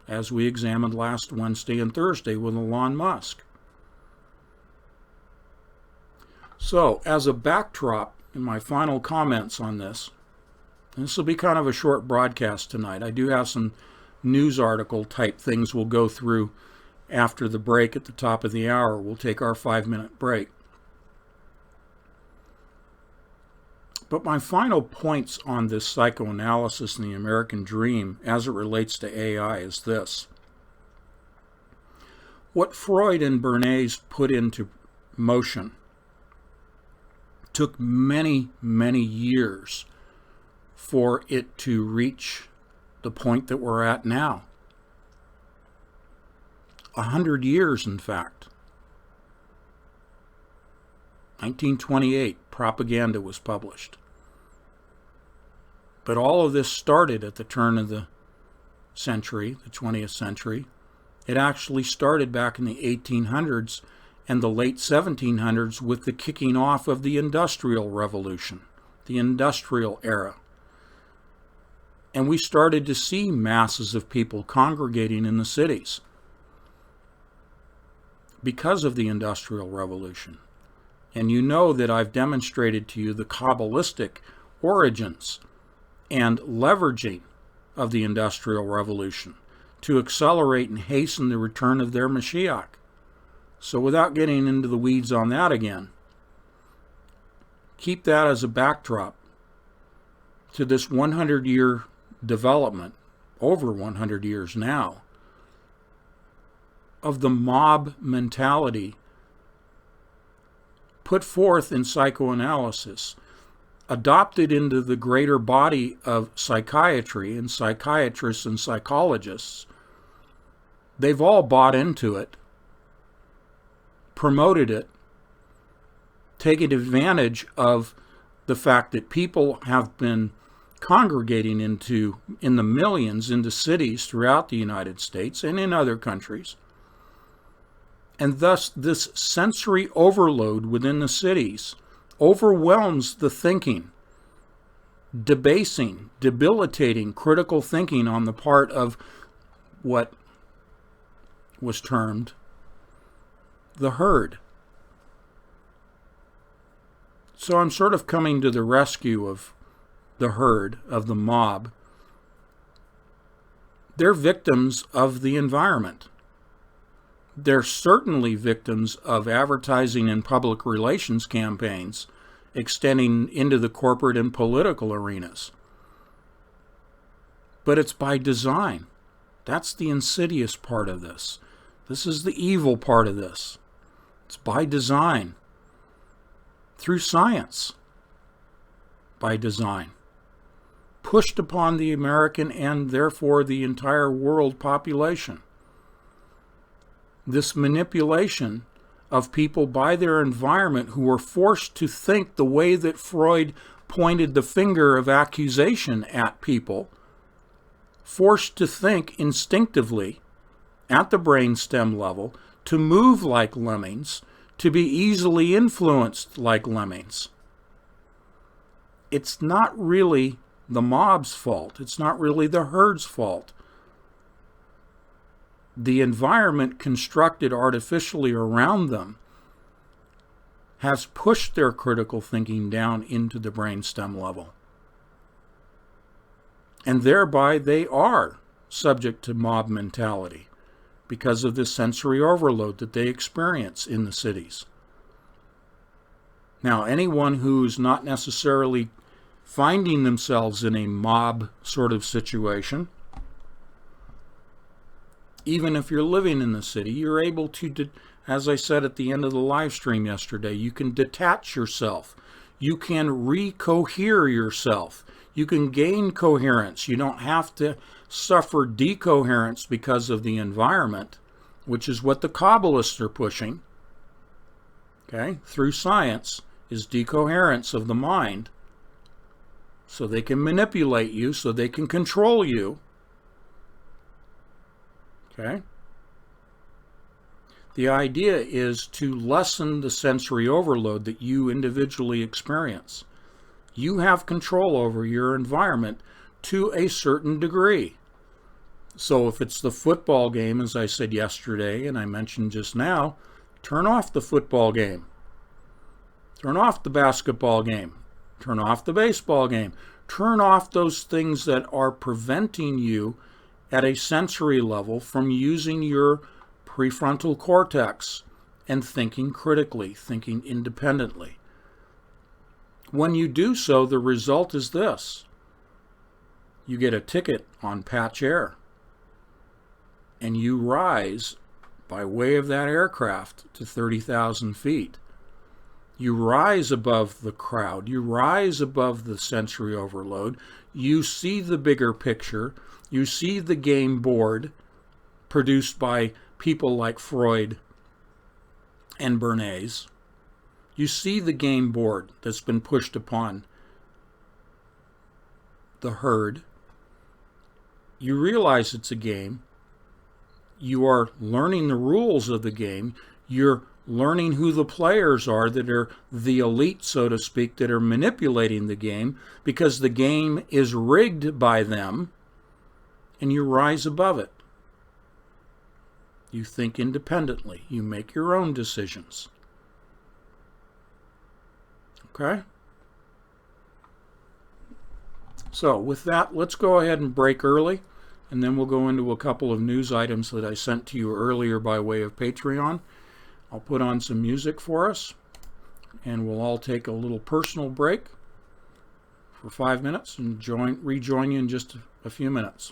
as we examined last Wednesday and Thursday with Elon Musk. So, as a backdrop in my final comments on this, and this will be kind of a short broadcast tonight. I do have some news article type things we'll go through after the break at the top of the hour. We'll take our 5-minute break. But my final points on this psychoanalysis and the American dream as it relates to AI is this. What Freud and Bernays put into motion took many, many years for it to reach the point that we're at now. 100 years, in fact. 1928, Propaganda was published. But all of this started at the turn of the century, the 20th century. It actually started back in the 1800s and the late 1700s with the kicking off of the Industrial Revolution, the Industrial Era. And we started to see masses of people congregating in the cities because of the Industrial Revolution. And you know that I've demonstrated to you the Kabbalistic origins and leveraging of the Industrial Revolution to accelerate and hasten the return of their Mashiach. So without getting into the weeds on that again, keep that as a backdrop to this 100-year development, over 100 years now, of the mob mentality put forth in psychoanalysis, adopted into the greater body of psychiatry and psychiatrists and psychologists. They've all bought into it, promoted it, taken advantage of the fact that people have been congregating in the millions into cities throughout the United States and in other countries. And thus this sensory overload within the cities overwhelms the thinking, debasing, debilitating critical thinking on the part of what was termed the herd. So I'm sort of coming to the rescue of the herd, of the mob. They're victims of the environment. They're certainly victims of advertising and public relations campaigns extending into the corporate and political arenas. But it's by design. That's the insidious part of this. This is the evil part of this. It's by design. Through science. By design. Pushed upon the American and therefore the entire world population. This manipulation of people by their environment who were forced to think the way that Freud pointed the finger of accusation at people, forced to think instinctively at the brainstem level, to move like lemmings, to be easily influenced like lemmings. It's not really the mob's fault. It's not really the herd's fault. The environment constructed artificially around them has pushed their critical thinking down into the brainstem level. And thereby they are subject to mob mentality because of the sensory overload that they experience in the cities. Now, anyone who's not necessarily finding themselves in a mob sort of situation, even if you're living in the city, you're able to, as I said at the end of the live stream yesterday, you can detach yourself. You can recohere yourself. You can gain coherence. You don't have to suffer decoherence because of the environment, which is what the Kabbalists are pushing, okay, through science, is decoherence of the mind. So they can manipulate you, so they can control you. Okay? The idea is to lessen the sensory overload that you individually experience. You have control over your environment to a certain degree. So if it's the football game, as I said yesterday and I mentioned just now, turn off the football game. Turn off the basketball game. Turn off the baseball game. Turn off those things that are preventing you at a sensory level from using your prefrontal cortex and thinking critically, thinking independently. When you do so, the result is this. You get a ticket on patch air, and you rise by way of that aircraft to 30,000 feet. You rise above the crowd. You rise above the sensory overload. You see the bigger picture. You see the game board produced by people like Freud and Bernays. You see the game board that's been pushed upon the herd. You realize it's a game. You are learning the rules of the game. You're learning who the players are that are the elite, so to speak, that are manipulating the game because the game is rigged by them, and you rise above it. You think independently. You make your own decisions. Okay? So with that, let's go ahead and break early, and then we'll go into a couple of news items that I sent to you earlier by way of Patreon. I'll put on some music for us, and we'll all take a little personal break for 5 minutes and rejoin you in just a few minutes.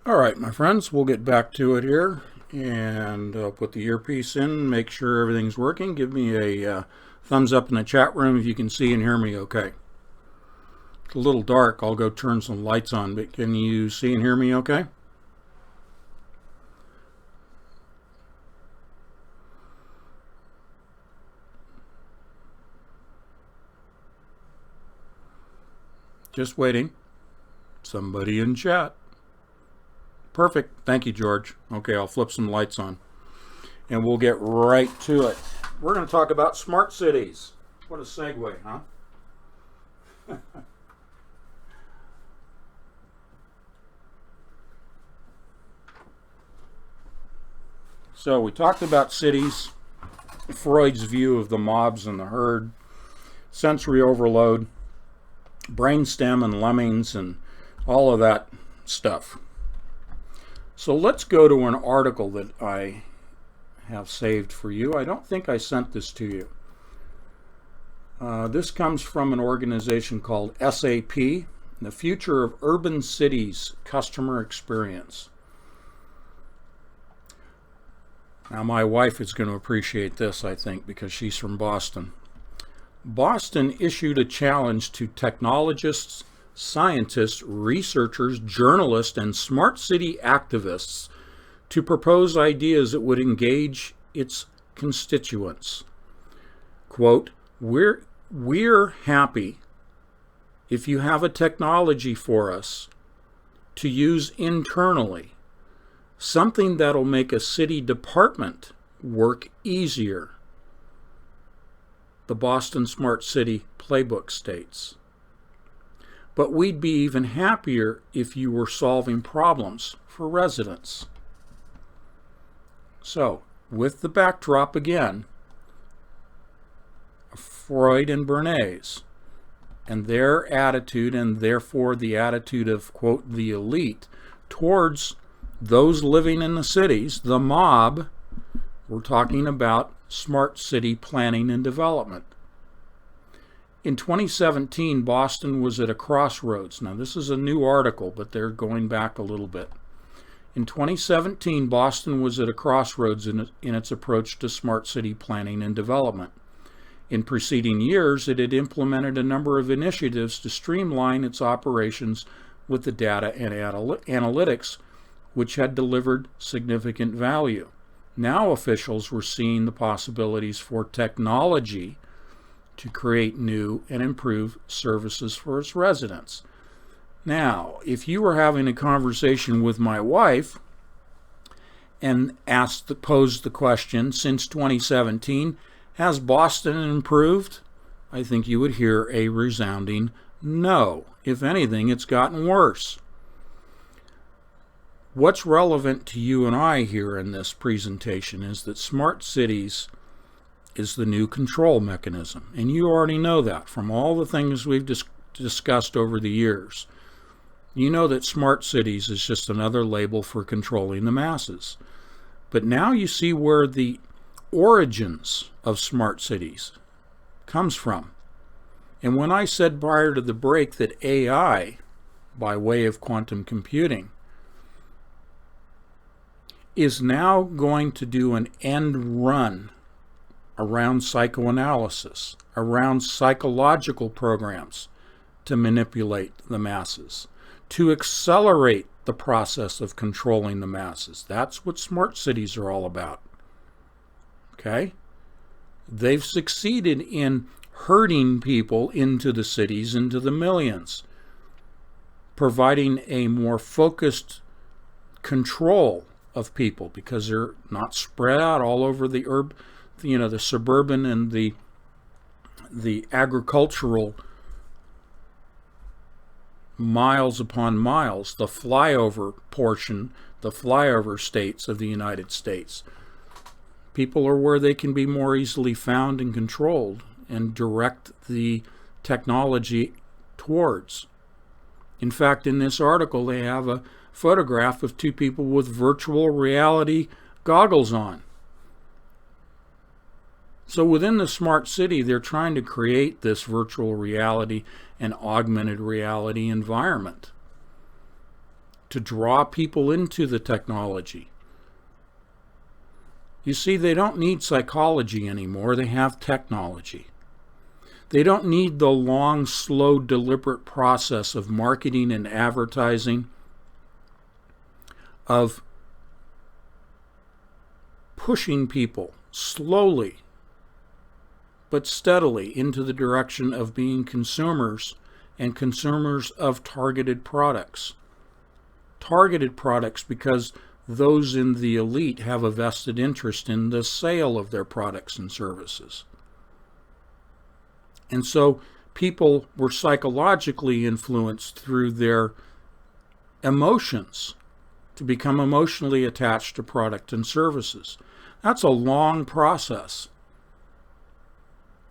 All right, my friends, we'll get back to it here, and I'll put the earpiece in, make sure everything's working. Give me a thumbs up in the chat room if you can see and hear me okay. It's a little dark. I'll go turn some lights on, but can you see and hear me okay? Just waiting. Somebody in chat. Perfect. Thank you, George. Okay, I'll flip some lights on. And we'll get right to it. We're going to talk about smart cities. What a segue, huh? So we talked about cities, Freud's view of the mobs and the herd, sensory overload, brainstem and lemmings, and all of that stuff. So let's go to an article that I have saved for you. I don't think I sent this to you. This comes from an organization called SAP, the Future of Urban Cities Customer Experience. Now my wife is going to appreciate this, I think, because she's from Boston. Boston issued a challenge to technologists, scientists, researchers, journalists, and smart city activists to propose ideas that would engage its constituents. Quote, we're happy if you have a technology for us to use internally, something that'll make a city department work easier. The Boston Smart City Playbook states. But we'd be even happier if you were solving problems for residents. So, with the backdrop again, Freud and Bernays, and their attitude, and therefore the attitude of, quote, the elite, towards those living in the cities, the mob, we're talking about smart city planning and development. In 2017, Boston was at a crossroads. Now, this is a new article, but they're going back a little bit. In 2017, Boston was at a crossroads in its approach to smart city planning and development. In preceding years, it had implemented a number of initiatives to streamline its operations with the data and analytics, which had delivered significant value. Now officials were seeing the possibilities for technology to create new and improved services for its residents. Now, if you were having a conversation with my wife and posed the question, since 2017, has Boston improved? I think you would hear a resounding no. If anything, it's gotten worse. What's relevant to you and I here in this presentation is that smart cities is the new control mechanism. And you already know that from all the things we've discussed over the years. You know that smart cities is just another label for controlling the masses. But now you see where the origins of smart cities comes from. And when I said prior to the break that AI, by way of quantum computing, is now going to do an end run around psychoanalysis, around psychological programs to manipulate the masses, to accelerate the process of controlling the masses. That's what smart cities are all about. Okay? They've succeeded in herding people into the cities, into the millions, providing a more focused control of people because they're not spread out all over the the suburban and the agricultural miles upon miles, the flyover portion, the flyover states of the United States. People are where they can be more easily found and controlled and direct the technology towards. In fact, in this article, they have a photograph of two people with virtual reality goggles on. So within the smart city, they're trying to create this virtual reality and augmented reality environment. to draw people into the technology. You see, they don't need psychology anymore. They have technology. They don't need the long, slow, deliberate process of marketing and advertising, of pushing people slowly but steadily into the direction of being consumers, and consumers of targeted products. Targeted products because those in the elite have a vested interest in the sale of their products and services. And so people were psychologically influenced through their emotions to become emotionally attached to product and services. That's a long process.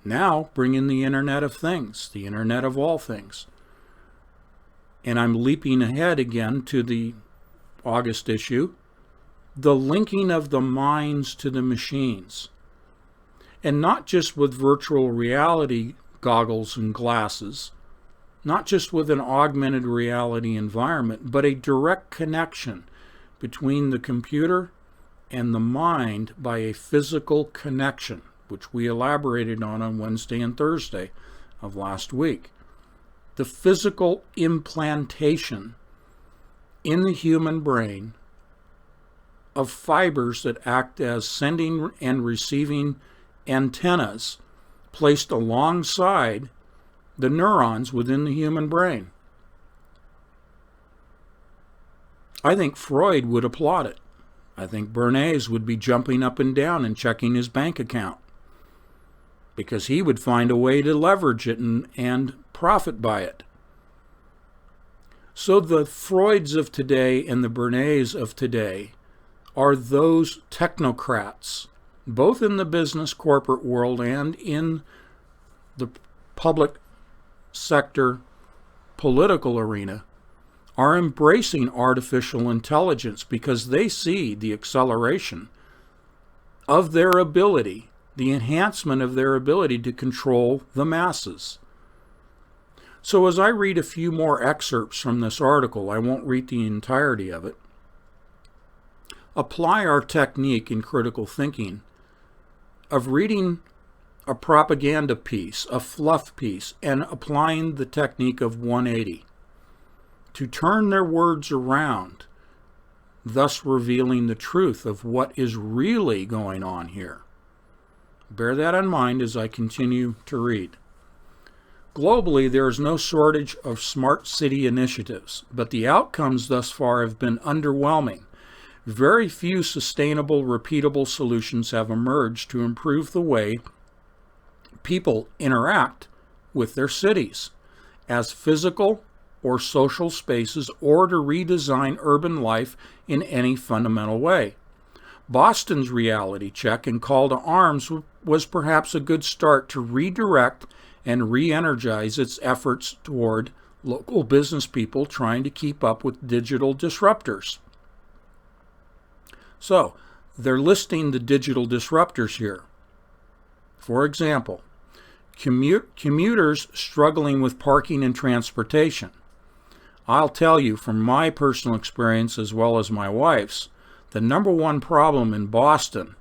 Now bring in the Internet of Things, the Internet of all things. And I'm leaping ahead again to the August issue, the linking of the minds to the machines. And not just with virtual reality goggles and glasses, not just with an augmented reality environment, but a direct connection between the computer and the mind by a physical connection, which we elaborated on Wednesday and Thursday of last week. The physical implantation in the human brain of fibers that act as sending and receiving antennas placed alongside the neurons within the human brain. I think Freud would applaud it. I think Bernays would be jumping up and down and checking his bank account, because he would find a way to leverage it and profit by it. So the Freuds of today and the Bernays of today are those technocrats, both in the business corporate world and in the public sector political arena, are embracing artificial intelligence because they see the acceleration of their ability, the enhancement of their ability to control the masses. So as I read a few more excerpts from this article, I won't read the entirety of it, apply our technique in critical thinking of reading a propaganda piece, a fluff piece, and applying the technique of 180 to turn their words around, thus revealing the truth of what is really going on here. Bear that in mind as I continue to read. Globally, there is no shortage of smart city initiatives, but the outcomes thus far have been underwhelming. Very few sustainable, repeatable solutions have emerged to improve the way people interact with their cities as physical or social spaces, or to redesign urban life in any fundamental way. Boston's reality check and call to arms was perhaps a good start to redirect and re-energize its efforts toward local business people trying to keep up with digital disruptors. So, they're listing the digital disruptors here. For example, commuters struggling with parking and transportation. I'll tell you from my personal experience as well as my wife's, the number one problem in Boston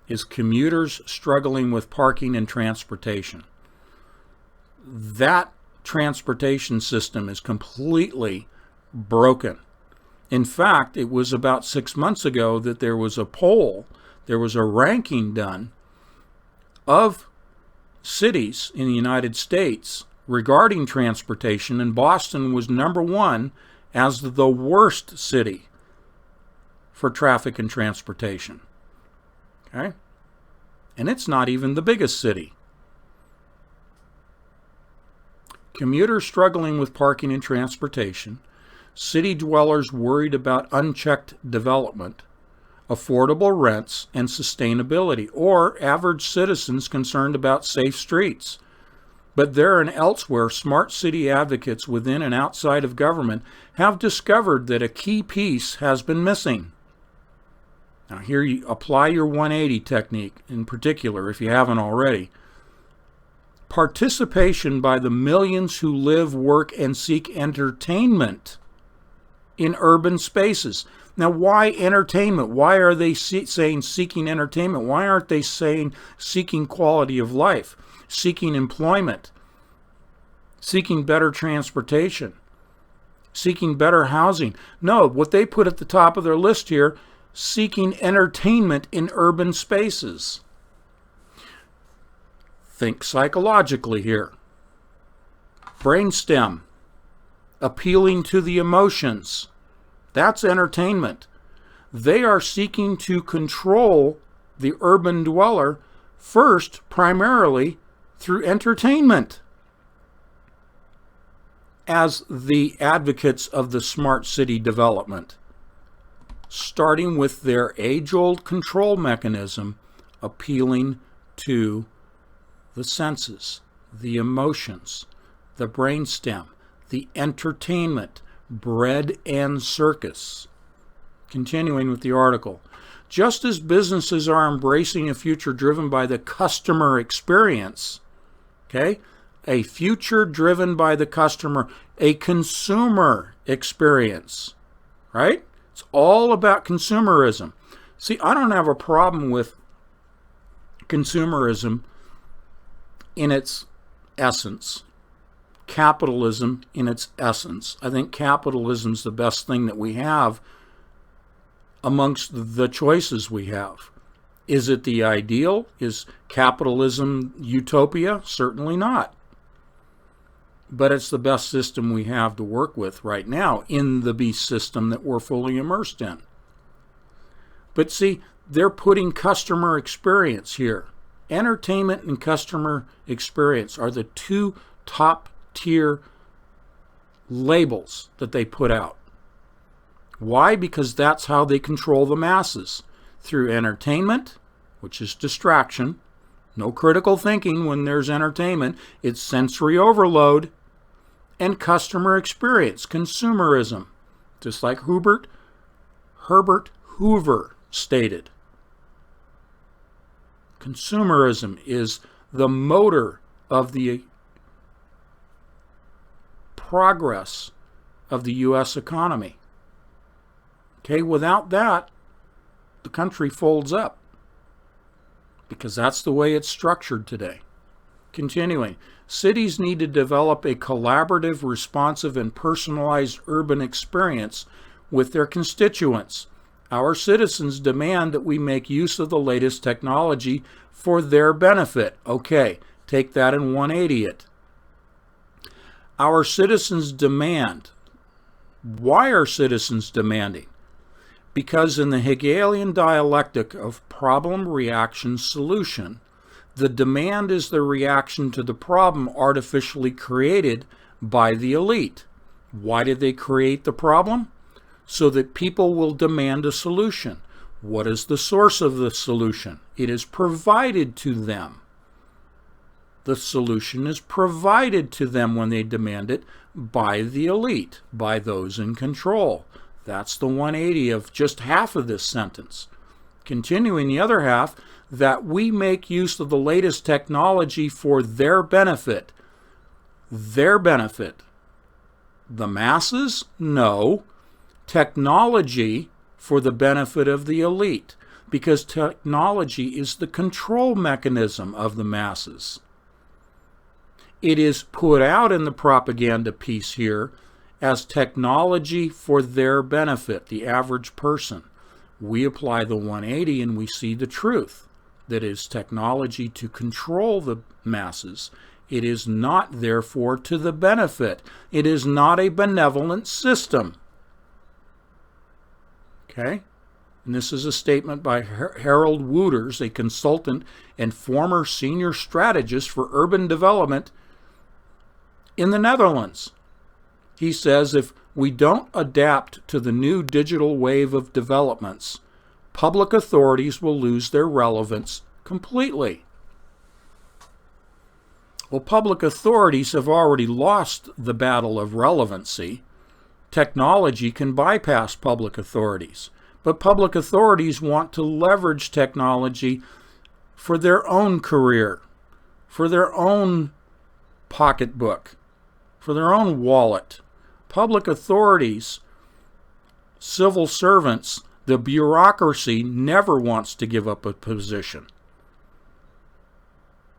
is commuters struggling with parking and transportation. That transportation system is completely broken. In fact, it was about 6 months ago that there was a poll, there was a ranking done of cities in the United States regarding transportation, and Boston was number one as the worst city for traffic and transportation. Okay? And it's not even the biggest city. Commuters struggling with parking and transportation, city dwellers worried about unchecked development, affordable rents, and sustainability, or average citizens concerned about safe streets. But there and elsewhere, smart city advocates within and outside of government have discovered that a key piece has been missing. Now here you apply your 180 technique in particular if you haven't already. Participation by the millions who live, work, and seek entertainment in urban spaces. Now, why entertainment? Why are they saying seeking entertainment? Why aren't they saying seeking quality of life, seeking employment, seeking better transportation, seeking better housing? No, what they put at the top of their list here, seeking entertainment in urban spaces. Think psychologically here. Brainstem, appealing to the emotions. That's entertainment. They are seeking to control the urban dweller first, primarily through entertainment. As the advocates of the smart city development, starting with their age-old control mechanism, appealing to the senses, the emotions, the brainstem, the entertainment, bread and circus. Continuing with the article, just as businesses are embracing a future driven by the customer experience, okay, a future driven by the customer, a consumer experience, right? It's all about consumerism. See, I don't have a problem with consumerism in its essence, capitalism in its essence. I think capitalism's the best thing that we have amongst the choices we have. Is it the ideal? Is capitalism utopia? Certainly not. But it's the best system we have to work with right now in the beast system that we're fully immersed in. But see, they're putting customer experience here. Entertainment and customer experience are the two top tier labels that they put out. Why? Because that's how they control the masses. Through entertainment, which is distraction, no critical thinking when there's entertainment, it's sensory overload, and customer experience, consumerism, just like Herbert Hoover stated. Consumerism is the motor of the progress of the U.S. economy. Okay, without that, the country folds up because that's the way it's structured today. Continuing, cities need to develop a collaborative, responsive, and personalized urban experience with their constituents. Our citizens demand that we make use of the latest technology for their benefit. Okay, take that and 180 it. Our citizens demand. Why are citizens demanding? Because in the Hegelian dialectic of problem, reaction, solution, the demand is the reaction to the problem artificially created by the elite. Why did they create the problem? So that people will demand a solution. What is the source of the solution? It is provided to them. The solution is provided to them when they demand it by the elite, by those in control. That's the 180 of just half of this sentence. Continuing the other half, that we make use of the latest technology for their benefit. Their benefit. The masses? No. Technology for the benefit of the elite, because technology is the control mechanism of the masses. It is put out in the propaganda piece here as technology for their benefit, the average person. We apply the 180 and we see the truth. That is technology to control the masses. It is not, therefore, to the benefit. It is not a benevolent system. Okay? And this is a statement by Harold Wouters, a consultant and former senior strategist for urban development in the Netherlands. He says, if we don't adapt to the new digital wave of developments, public authorities will lose their relevance completely. Well, public authorities have already lost the battle of relevancy. Technology can bypass public authorities, but public authorities want to leverage technology for their own career, for their own pocketbook, for their own wallet. Public authorities civil servants, the bureaucracy never wants to give up a position.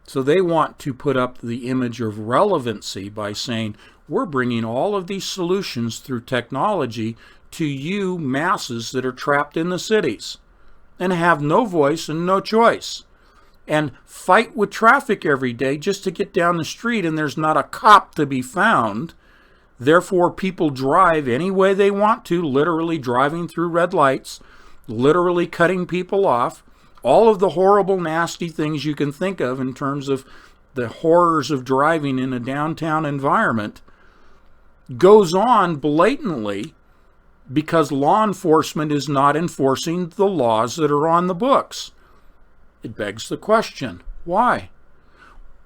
So they want to put up the image of relevancy by saying, we're bringing all of these solutions through technology to you masses that are trapped in the cities and have no voice and no choice, and fight with traffic every day just to get down the street, and there's not a cop to be found. Therefore, people drive any way they want to, literally driving through red lights, literally cutting people off, all of the horrible, nasty things you can think of in terms of the horrors of driving in a downtown environment goes on blatantly because law enforcement is not enforcing the laws that are on the books. It begs the question, why?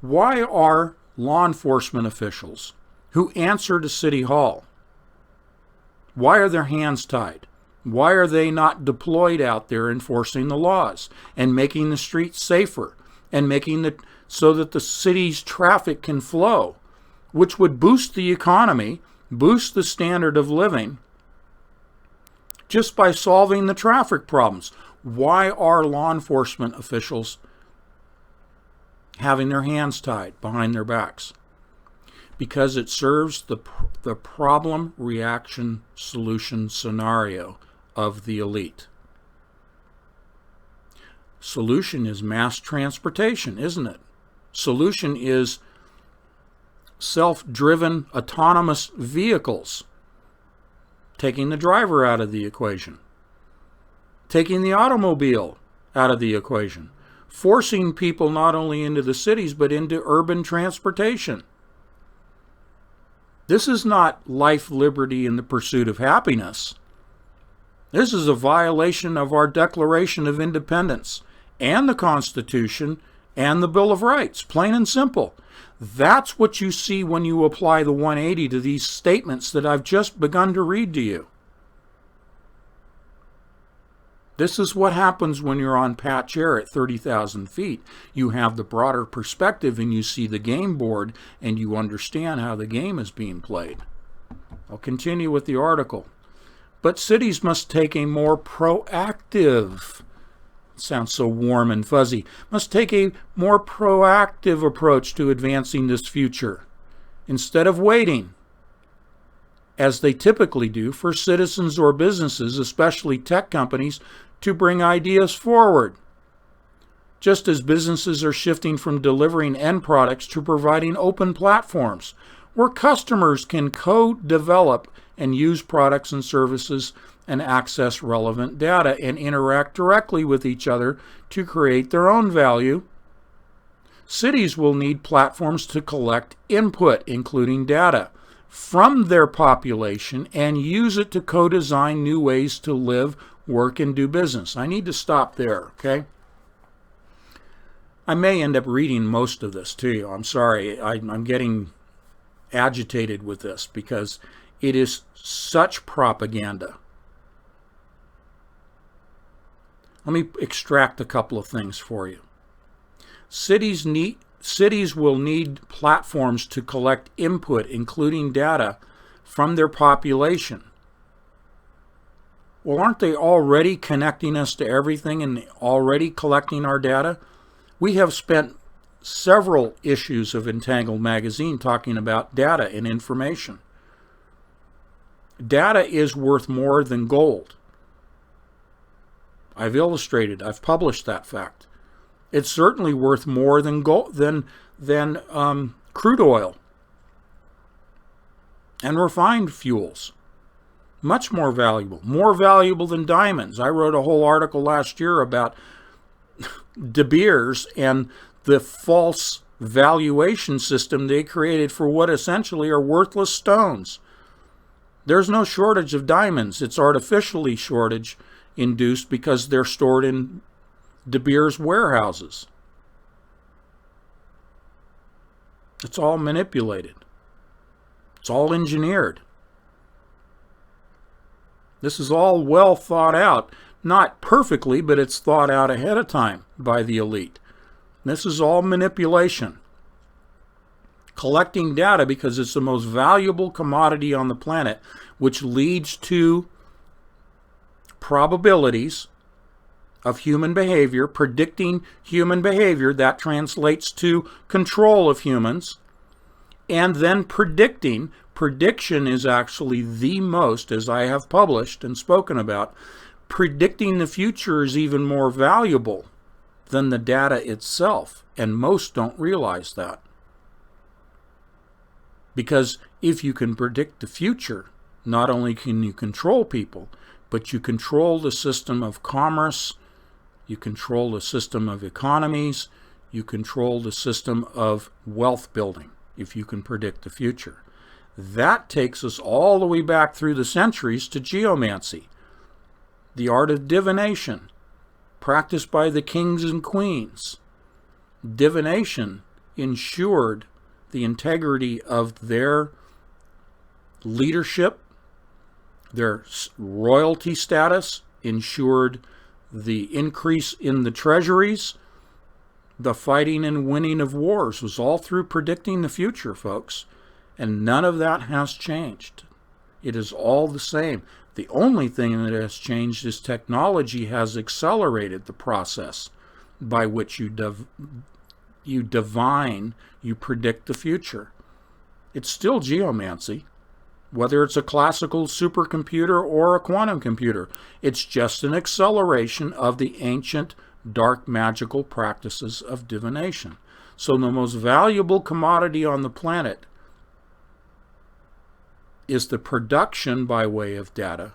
Why are law enforcement officials who answer to City Hall, why are their hands tied? Why are they not deployed out there enforcing the laws and making the streets safer and making it so that the city's traffic can flow, which would boost the economy, boost the standard of living, just by solving the traffic problems? Why are law enforcement officials having their hands tied behind their backs? Because it serves the problem, reaction, solution scenario of the elite. Solution is mass transportation, isn't it? Solution is self-driven, autonomous vehicles, taking the driver out of the equation, taking the automobile out of the equation, forcing people not only into the cities but into urban transportation. This is not life, liberty, and the pursuit of happiness. This is a violation of our Declaration of Independence and the Constitution and the Bill of Rights, plain and simple. That's what you see when you apply the 180 to these statements that I've just begun to read to you. This is what happens when you're on patch air at 30,000 feet. You have the broader perspective and you see the game board and you understand how the game is being played. I'll continue with the article. But cities must take a more proactive, sounds so warm and fuzzy, must take a more proactive approach to advancing this future, instead of waiting, as they typically do, for citizens or businesses, especially tech companies, to bring ideas forward. Just as businesses are shifting from delivering end products to providing open platforms, where customers can co-develop and use products and services and access relevant data and interact directly with each other to create their own value. Cities will need platforms to collect input, including data, from their population and use it to co-design new ways to live, work, and do business. I need to stop there, okay? I may end up reading most of this to you. I'm sorry. I'm getting agitated with this because it is such propaganda. Let me extract a couple of things for you. Cities will need platforms to collect input, including data, from their population. Well, aren't they already connecting us to everything and already collecting our data? We have spent several issues of Entangled Magazine talking about data and information. Data is worth more than gold. I've published that fact. It's certainly worth more than gold, than crude oil and refined fuels. Much more valuable than diamonds. I wrote a whole article last year about De Beers and the false valuation system they created for what essentially are worthless stones. There's no shortage of diamonds. It's artificially shortage induced because they're stored in De Beers warehouses. It's all manipulated. It's all engineered. This is all well thought out. Not perfectly, but it's thought out ahead of time by the elite. This is all manipulation. Collecting data because it's the most valuable commodity on the planet, which leads to probabilities of human behavior, predicting human behavior. That translates to control of humans. And then predicting. Prediction is actually the most, as I have published and spoken about, predicting the future is even more valuable than the data itself. And most don't realize that. Because if you can predict the future, not only can you control people, but you control the system of commerce, you control the system of economies, you control the system of wealth building, if you can predict the future. That takes us all the way back through the centuries to geomancy, the art of divination, practiced by the kings and queens. Divination ensured the integrity of their leadership, their royalty status, ensured the increase in the treasuries. The fighting and winning of wars was all through predicting the future, folks. And none of that has changed. It is all the same. The only thing that has changed is technology has accelerated the process by which you divine, you predict the future. It's still geomancy, whether it's a classical supercomputer or a quantum computer. It's just an acceleration of the ancient dark magical practices of divination. So the most valuable commodity on the planet is the production by way of data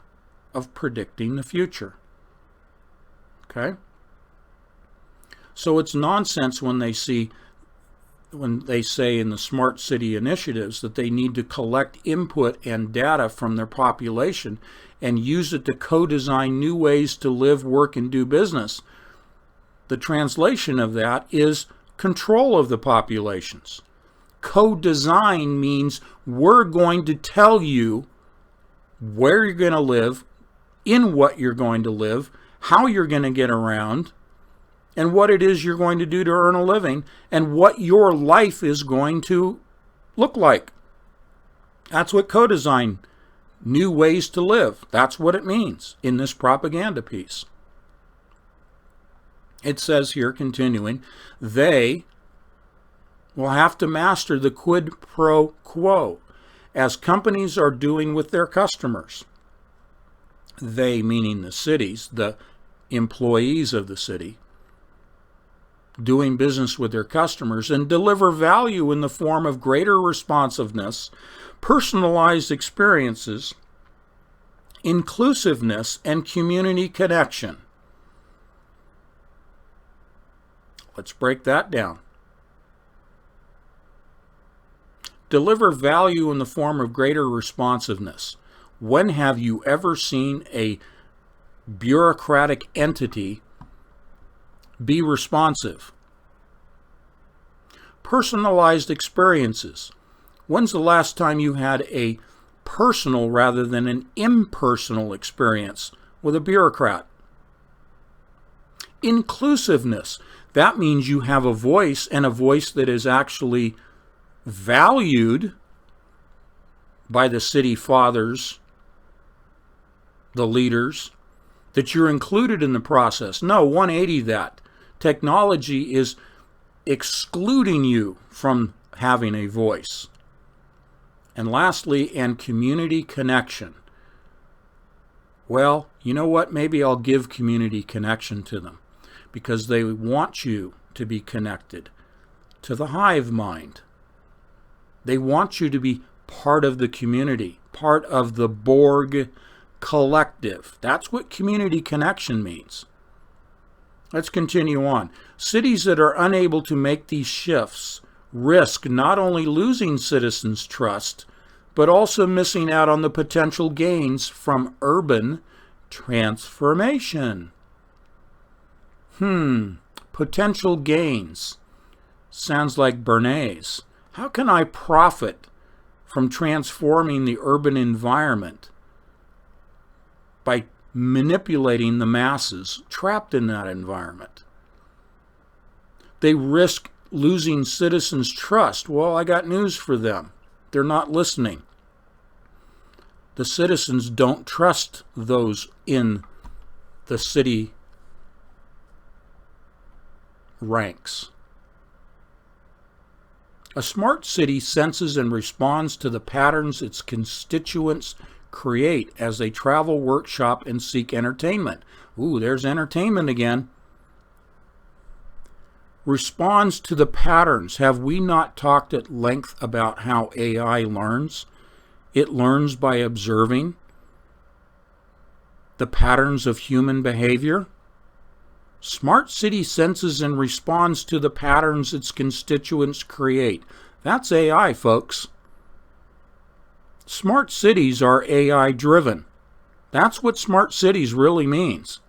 of predicting the future. Okay? So it's nonsense when they say in the smart city initiatives that they need to collect input and data from their population and use it to co-design new ways to live, work, and do business. The translation of that is control of the populations. Co-design means we're going to tell you where you're going to live, in what you're going to live, how you're going to get around, and what it is you're going to do to earn a living, and what your life is going to look like. That's what co-design, new ways to live, that's what it means in this propaganda piece. It says here, continuing, they will have to master the quid pro quo, as companies are doing with their customers. They, meaning the cities, the employees of the city, doing business with their customers, and deliver value in the form of greater responsiveness, personalized experiences, inclusiveness, and community connection. Let's break that down. Deliver value in the form of greater responsiveness. When have you ever seen a bureaucratic entity be responsive? Personalized experiences. When's the last time you had a personal rather than an impersonal experience with a bureaucrat? Inclusiveness. That means you have a voice, and a voice that is actually valued by the city fathers, the leaders, that you're included in the process. No, 180 that. Technology is excluding you from having a voice. And lastly, and community connection. Well, you know what? Maybe I'll give community connection to them, because they want you to be connected to the hive mind. They want you to be part of the community, part of the Borg collective. That's what community connection means. Let's continue on. Cities that are unable to make these shifts risk not only losing citizens' trust, but also missing out on the potential gains from urban transformation. Potential gains. Sounds like Bernays. How can I profit from transforming the urban environment by manipulating the masses trapped in that environment? They risk losing citizens' trust. Well, I got news for them. They're not listening. The citizens don't trust those in the city ranks. A smart city senses and responds to the patterns its constituents create as they travel, workshop, and seek entertainment. Ooh, there's entertainment again. Responds to the patterns. Have we not talked at length about how AI learns? It learns by observing the patterns of human behavior. Smart city senses and responds to the patterns its constituents create. That's AI, folks. Smart cities are AI driven. That's what smart cities really means.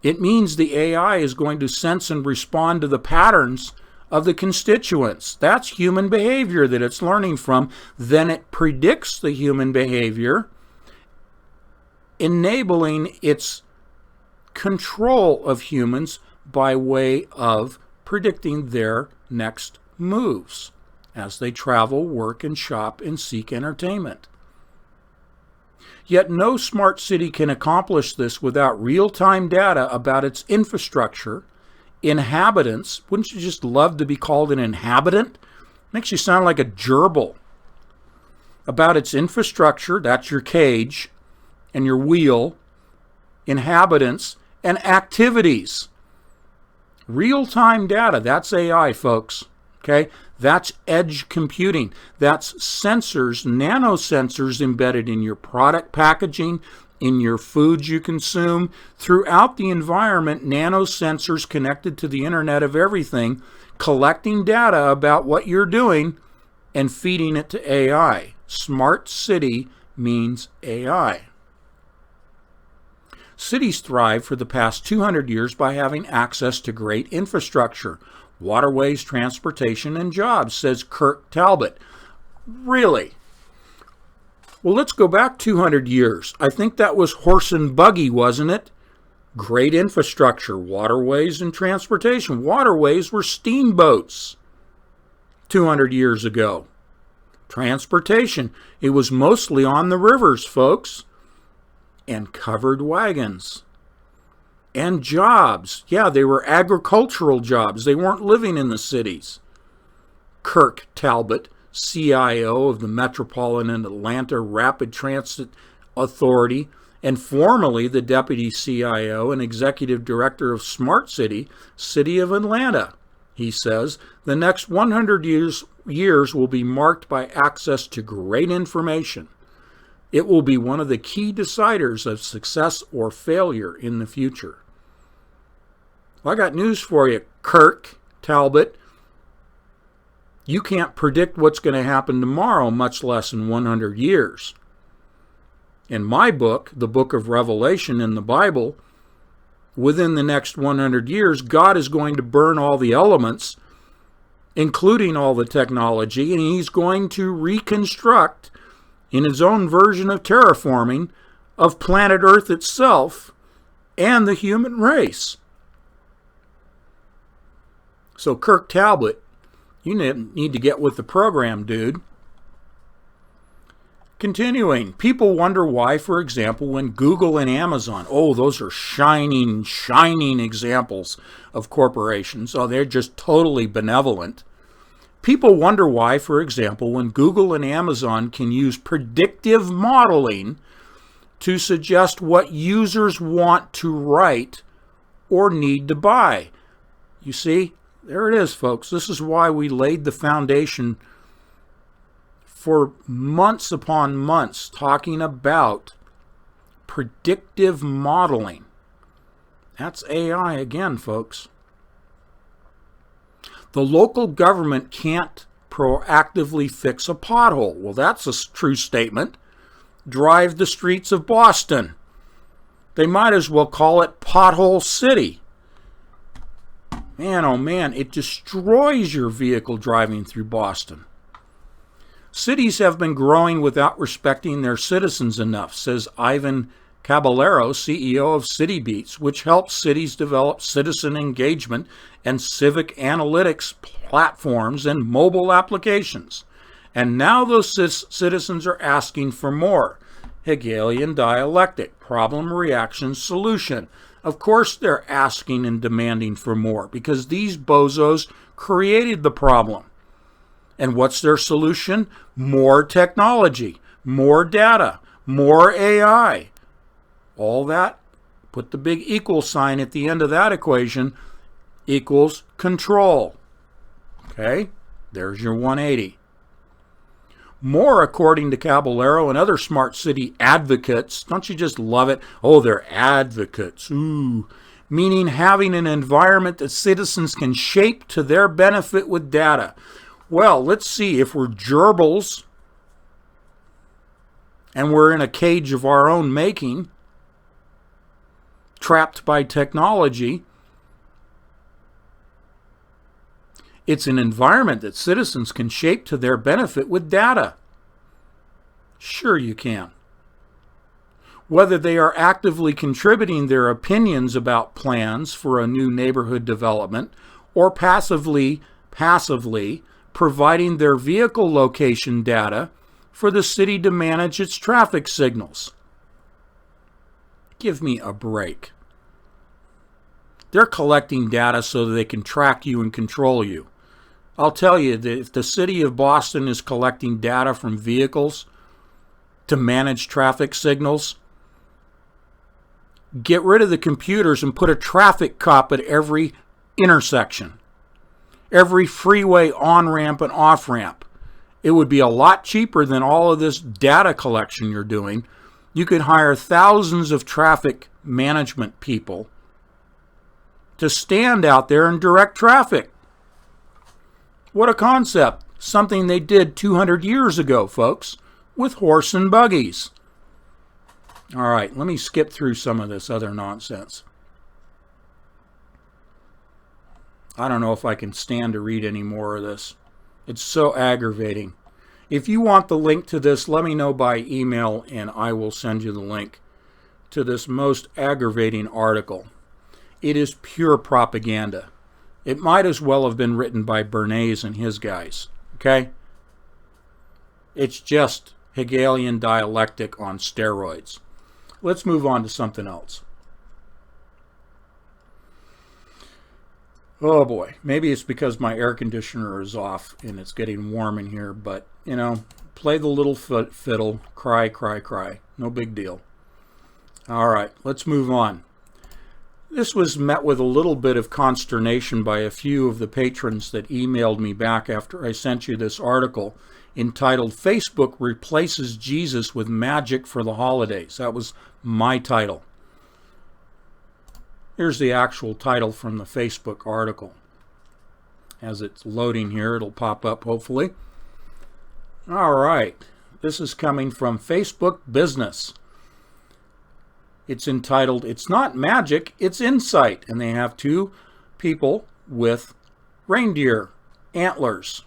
It means the AI is going to sense and respond to the patterns of the constituents. That's human behavior that it's learning from. Then it predicts the human behavior, enabling its control of humans by way of predicting their next moves as they travel, work, and shop and seek entertainment. Yet no smart city can accomplish this without real-time data about its infrastructure, inhabitants. Wouldn't you just love to be called an inhabitant? Makes you sound like a gerbil. About its infrastructure, that's your cage and your wheel, inhabitants, and activities. Real-time data, that's AI, folks. Okay? That's edge computing. That's sensors, nanosensors embedded in your product packaging, in your foods you consume, throughout the environment, nanosensors connected to the Internet of Everything, collecting data about what you're doing and feeding it to AI. Smart city means AI. Cities thrive for the past 200 years by having access to great infrastructure, waterways, transportation, and jobs, says Kirk Talbot. Really? Well, let's go back 200 years. I think that was horse and buggy, wasn't it? Great infrastructure, waterways, and transportation. Waterways were steamboats 200 years ago. Transportation, it was mostly on the rivers, folks. And covered wagons. And jobs. Yeah, they were agricultural jobs. They weren't living in the cities. Kirk Talbot, CIO of the Metropolitan Atlanta Rapid Transit Authority, and formerly the Deputy CIO and Executive Director of Smart City, City of Atlanta. He says, the next 100 years will be marked by access to great information. It will be one of the key deciders of success or failure in the future. Well, I got news for you, Kirk Talbot. You can't predict what's going to happen tomorrow, much less in 100 years. In my book, the book of Revelation in the Bible, within the next 100 years, God is going to burn all the elements, including all the technology, and he's going to reconstruct in his own version of terraforming of planet Earth itself and the human race. So Kirk Talbot, you need to get with the program, dude. Continuing, people wonder why, for example, when Google and Amazon, oh, those are shining examples of corporations. Oh, they're just totally benevolent. People wonder why, for example, when Google and Amazon can use predictive modeling to suggest what users want to write or need to buy. You see, there it is, folks. This is why we laid the foundation for months upon months talking about predictive modeling. That's AI again, folks. The local government can't proactively fix a pothole. Well, that's a true statement. Drive the streets of Boston. They might as well call it Pothole City. Man, oh man, it destroys your vehicle driving through Boston. Cities have been growing without respecting their citizens enough, says Ivan Caballero, CEO of City Beats, which helps cities develop citizen engagement and civic analytics platforms and mobile applications. And now those citizens are asking for more. Hegelian dialectic, problem, reaction, solution. Of course they're asking and demanding for more because these bozos created the problem. And what's their solution? More technology, more data, more AI. All that, put the big equal sign at the end of that equation, equals control. Okay, there's your 180. More, according to Caballero and other smart city advocates. Don't you just love it? Oh, they're advocates. Ooh. Meaning having an environment that citizens can shape to their benefit with data. Well, let's see, if we're gerbils and we're in a cage of our own making, trapped by technology, it's an environment that citizens can shape to their benefit with data. Sure you can. Whether they are actively contributing their opinions about plans for a new neighborhood development or passively providing their vehicle location data for the city to manage its traffic signals. Give me a break. They're collecting data so that they can track you and control you. I'll tell you that if the city of Boston is collecting data from vehicles to manage traffic signals, get rid of the computers and put a traffic cop at every intersection, every freeway on-ramp and off-ramp. It would be a lot cheaper than all of this data collection you're doing. You could hire thousands of traffic management people to stand out there and direct traffic. What a concept. Something they did 200 years ago, folks, with horse and buggies. All right, let me skip through some of this other nonsense. I don't know if I can stand to read any more of this. It's so aggravating. If you want the link to this, let me know by email and I will send you the link to this most aggravating article. It is pure propaganda. It might as well have been written by Bernays and his guys, okay? It's just Hegelian dialectic on steroids. Let's move on to something else. Oh boy, maybe it's because my air conditioner is off and it's getting warm in here, but, you know, play the little fiddle, cry, cry, cry. No big deal. All right, let's move on. This was met with a little bit of consternation by a few of the patrons that emailed me back after I sent you this article entitled Facebook Replaces Jesus with Magic for the Holidays. That was my title. Here's the actual title from the Facebook article. As it's loading here, it'll pop up hopefully. All right, this is coming from Facebook Business. It's entitled, It's Not Magic, It's Insight. And they have two people with reindeer antlers,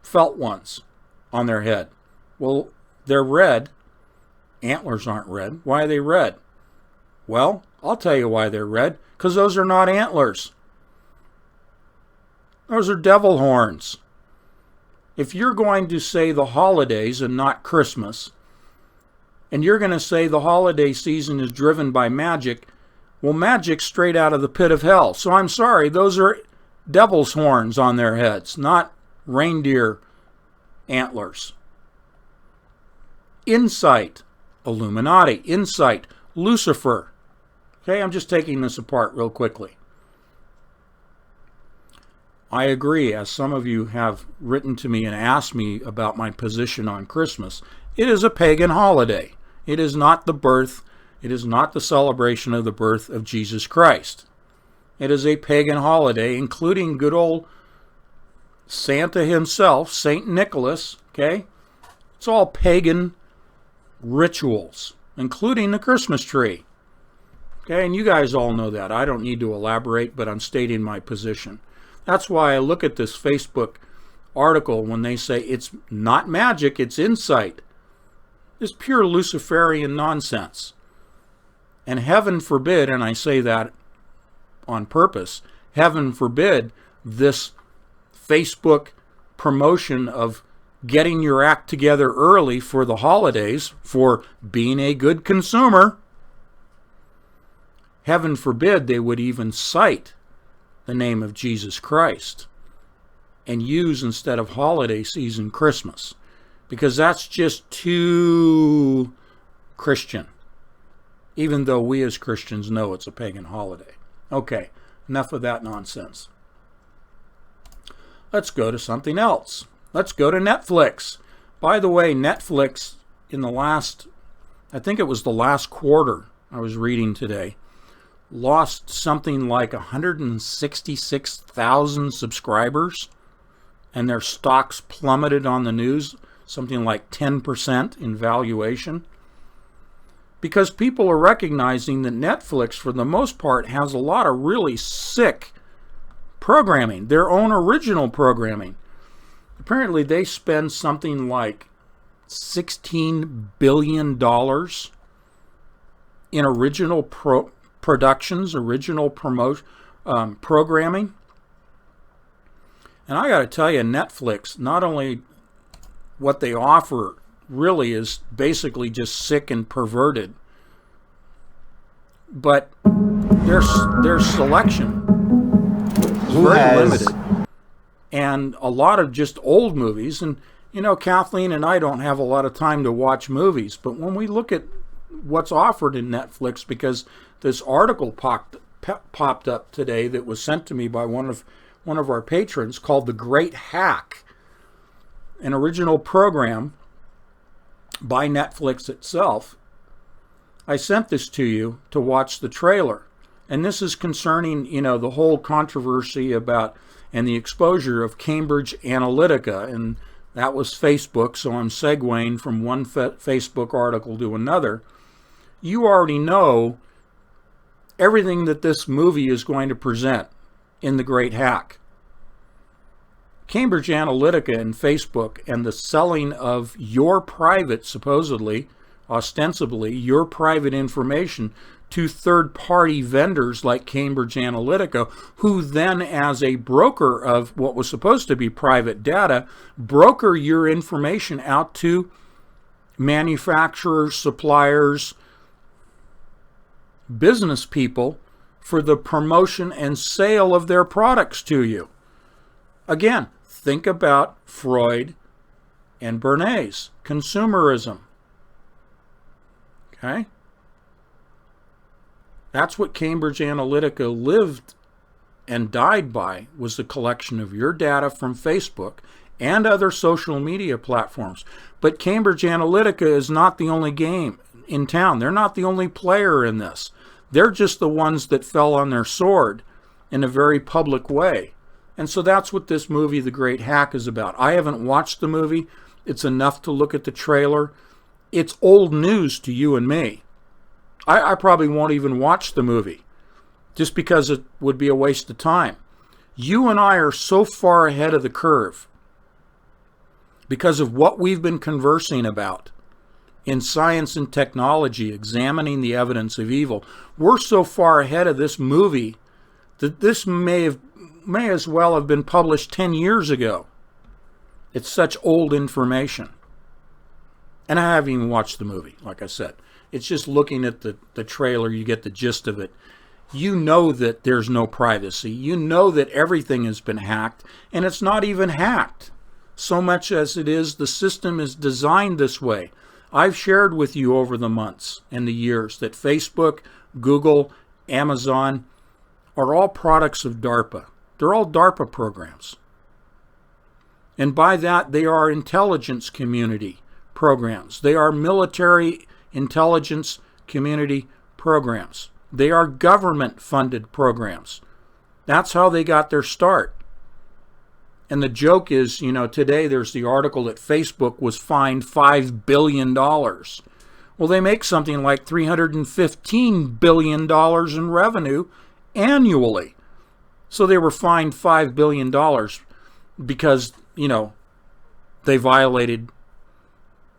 felt ones, on their head. Well, they're red. Antlers aren't red. Why are they red? Well, I'll tell you why they're red. Because those are not antlers. Those are devil horns. If you're going to say the holidays and not Christmas, and you're going to say the holiday season is driven by magic, well, magic's straight out of the pit of hell. So I'm sorry, those are devil's horns on their heads, not reindeer antlers. Insight, Illuminati. Insight, Lucifer. Okay, I'm just taking this apart real quickly. I agree, as some of you have written to me and asked me about my position on Christmas. It is a pagan holiday. It is not the birth, it is not the celebration of the birth of Jesus Christ. It is a pagan holiday, including good old Santa himself, St. Nicholas, okay? It's all pagan rituals, including the Christmas tree. Okay, and you guys all know that. I don't need to elaborate, but I'm stating my position. That's why I look at this Facebook article when they say it's not magic, it's insight. It's pure Luciferian nonsense. And heaven forbid, and I say that on purpose, heaven forbid this Facebook promotion of getting your act together early for the holidays, for being a good consumer. Heaven forbid they would even cite the name of Jesus Christ and use, instead of holiday season, Christmas, because that's just too Christian, even though we as Christians know it's a pagan holiday. Okay, enough of that nonsense. Let's go to something else. Let's go to Netflix. By the way, Netflix, in the last, I think it was the last quarter I was reading today, lost something like 166,000 subscribers, and their stocks plummeted on the news, something like 10% in valuation. Because people are recognizing that Netflix, for the most part, has a lot of really sick programming, their own original programming. Apparently, they spend something like $16 billion in original productions, original programming. And I got to tell you, Netflix, not only what they offer really is basically just sick and perverted, but their selection is very limited. And a lot of just old movies. And, you know, Kathleen and I don't have a lot of time to watch movies, but when we look at what's offered in Netflix, because this article popped up today that was sent to me by one of our patrons, called The Great Hack, an original program by Netflix itself. I sent this to you to watch the trailer. And this is concerning, you know, the whole controversy about and the exposure of Cambridge Analytica. And that was Facebook, so I'm segueing from one Facebook article to another. You already know everything that this movie is going to present in The Great Hack. Cambridge Analytica and Facebook and the selling of your private, supposedly, ostensibly, your private information to third-party vendors like Cambridge Analytica, who then, as a broker of what was supposed to be private data, broker your information out to manufacturers, suppliers, business people for the promotion and sale of their products to you. Again, think about Freud and Bernays, consumerism. Okay? That's what Cambridge Analytica lived and died by, was the collection of your data from Facebook and other social media platforms. But Cambridge Analytica is not the only game in town. They're not the only player in this. They're just the ones that fell on their sword in a very public way. And so that's what this movie, The Great Hack, is about. I haven't watched the movie. It's enough to look at the trailer. It's old news to you and me. I probably won't even watch the movie, just because it would be a waste of time. You and I are so far ahead of the curve because of what we've been conversing about in science and technology, examining the evidence of evil. We're so far ahead of this movie that this may as well have been published 10 years ago. It's such old information. And I haven't even watched the movie, like I said. It's just looking at the trailer, you get the gist of it. You know that there's no privacy. You know that everything has been hacked, and it's not even hacked so much as it is the system is designed this way. I've shared with you over the months and the years that Facebook, Google, Amazon are all products of DARPA. They're all DARPA programs. And by that, they are intelligence community programs. They are military intelligence community programs. They are government-funded programs. That's how they got their start. And the joke is, you know, today there's the article that Facebook was fined $5 billion. Well, they make something like $315 billion in revenue annually. So they were fined $5 billion because, you know, they violated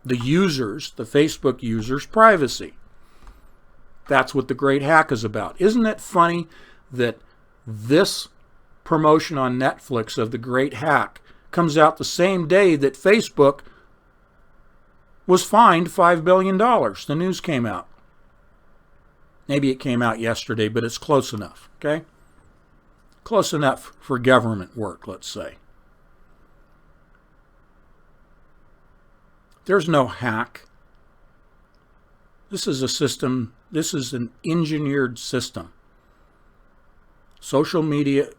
the users, the Facebook users' privacy. That's what The Great Hack is about. Isn't it funny that this promotion on Netflix of The Great Hack comes out the same day that Facebook was fined $5 billion. The news came out. Maybe it came out yesterday, but it's close enough, okay? Close enough for government work, let's say. There's no hack. This is a system, this is an engineered system. Social media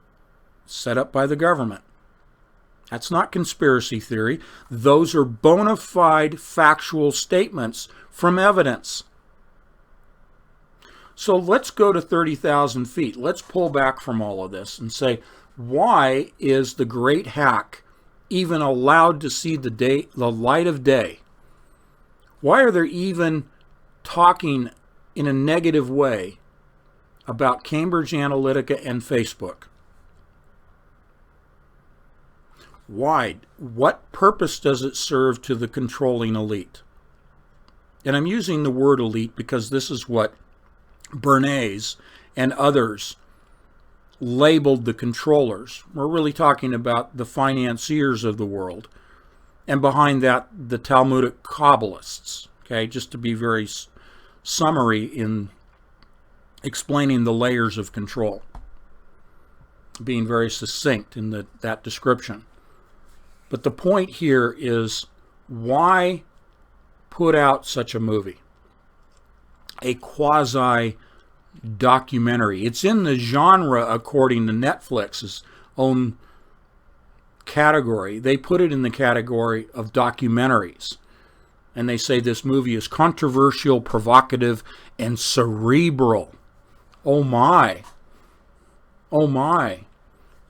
set up by the government. That's not conspiracy theory. Those are bona fide factual statements from evidence. So let's go to 30,000 feet. Let's pull back from all of this and say, why is the great hack even allowed to see the light of day? Why are they even talking in a negative way about Cambridge Analytica and Facebook? Why? What purpose does it serve to the controlling elite? And I'm using the word elite because this is what Bernays and others labeled the controllers. We're really talking about the financiers of the world. And behind that, the Talmudic Kabbalists. Okay, just to be very summary in explaining the layers of control. Being very succinct in that description. But the point here is, why put out such a movie? A quasi-documentary. It's in the genre, according to Netflix's own category. They put it in the category of documentaries. And they say this movie is controversial, provocative, and cerebral. Oh my. Oh my.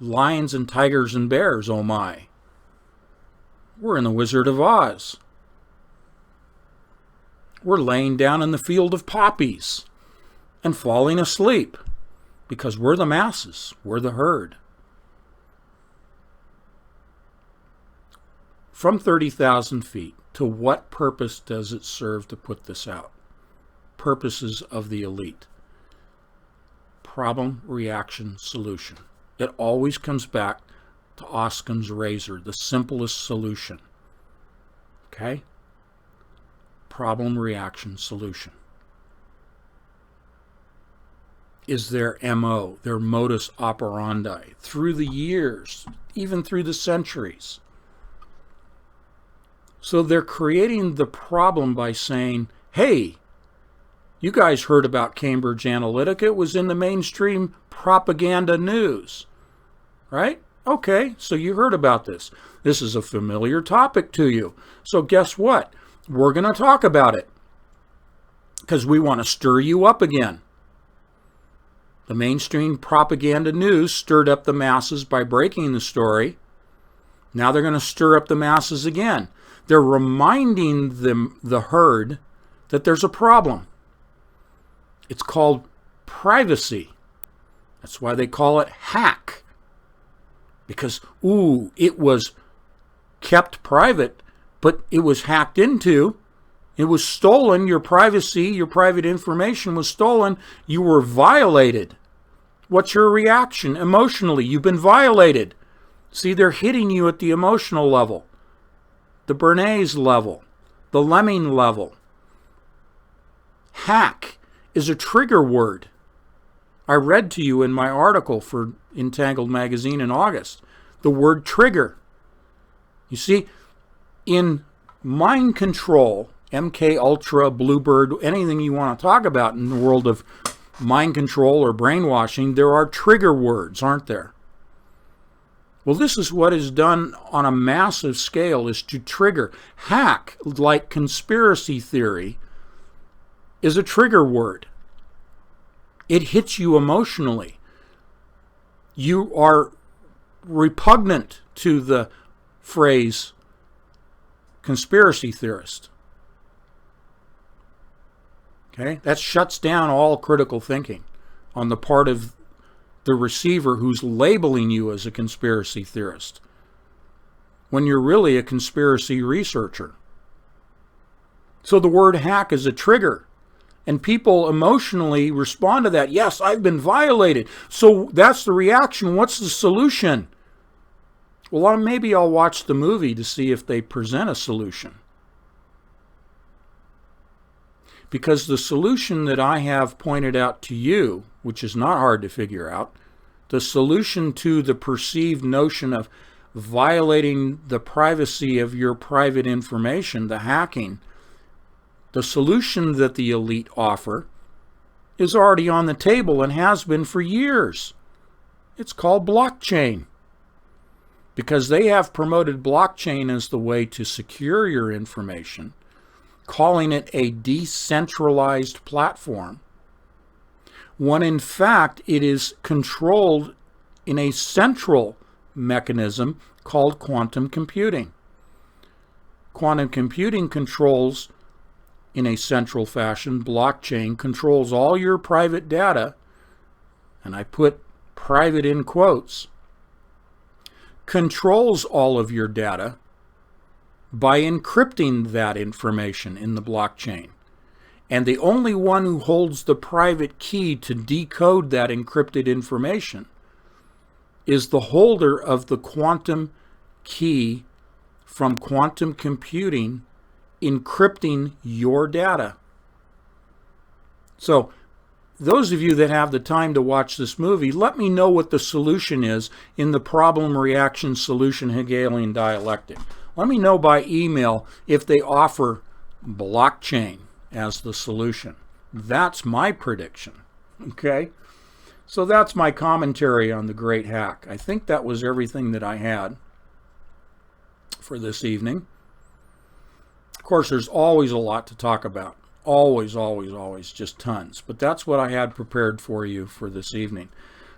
Lions and tigers and bears, oh my. We're in the Wizard of Oz. We're laying down in the field of poppies and falling asleep because we're the masses. We're the herd. From 30,000 feet, to what purpose does it serve to put this out? Purposes of the elite. Problem, reaction, solution. It always comes back to Occam's razor, the simplest solution. Okay? Problem, reaction, solution. Is their MO, their modus operandi, through the years, even through the centuries. So they're creating the problem by saying, hey, you guys heard about Cambridge Analytica. It was in the mainstream propaganda news. Right? Okay, so you heard about this. This is a familiar topic to you. So guess what? We're going to talk about it because we want to stir you up again. The mainstream propaganda news stirred up the masses by breaking the story. Now they're going to stir up the masses again. They're reminding the herd that there's a problem. It's called privacy. That's why they call it hack. Because, it was kept private, but it was hacked into. It was stolen. Your privacy, your private information was stolen. You were violated. What's your reaction emotionally? You've been violated. See, they're hitting you at the emotional level, the Bernays level, the Lemming level. Hack is a trigger word. I read to you in my article for Entangled Magazine in August, the word trigger. You see, in mind control, MK Ultra, Bluebird, anything you want to talk about in the world of mind control or brainwashing, there are trigger words, aren't there? Well, this is what is done on a massive scale, is to trigger. Hack, like conspiracy theory, is a trigger word. It hits you emotionally. You are repugnant to the phrase conspiracy theorist. Okay? That shuts down all critical thinking on the part of the receiver who's labeling you as a conspiracy theorist, when you're really a conspiracy researcher. So the word hack is a trigger. And people emotionally respond to that. Yes, I've been violated. So that's the reaction. What's the solution? Well, maybe I'll watch the movie to see if they present a solution. Because the solution that I have pointed out to you, which is not hard to figure out, the solution to the perceived notion of violating the privacy of your private information, the hacking, the solution that the elite offer is already on the table and has been for years. It's called blockchain. Because they have promoted blockchain as the way to secure your information, calling it a decentralized platform, when in fact it is controlled in a central mechanism called quantum computing. Quantum computing controls, in a central fashion, blockchain controls all your private data, and I put private in quotes, controls all of your data by encrypting that information in the blockchain. And the only one who holds the private key to decode that encrypted information is the holder of the quantum key from quantum computing encrypting your data. So, those of you that have the time to watch this movie, let me know what the solution is in the problem, reaction, solution Hegelian dialectic. Let me know by email if they offer blockchain as the solution. That's my prediction. Okay? So that's my commentary on the Great Hack. I think that was everything that I had for this evening. Of course, there's always a lot to talk about. Always, always, always, just tons. But that's what I had prepared for you for this evening.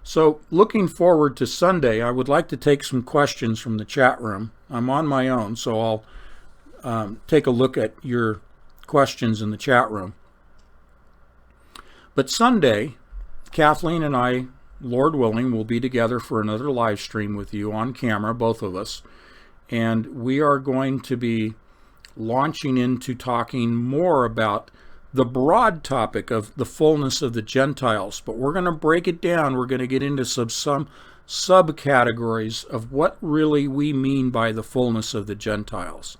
So, looking forward to Sunday, I would like to take some questions from the chat room. I'm on my own, so I'll take a look at your questions in the chat room. But Sunday, Kathleen and I, Lord willing, will be together for another live stream with you on camera, both of us. And we are going to be launching into talking more about the broad topic of the fullness of the Gentiles, but we're going to break it down. We're going to get into some subcategories of what really we mean by the fullness of the Gentiles.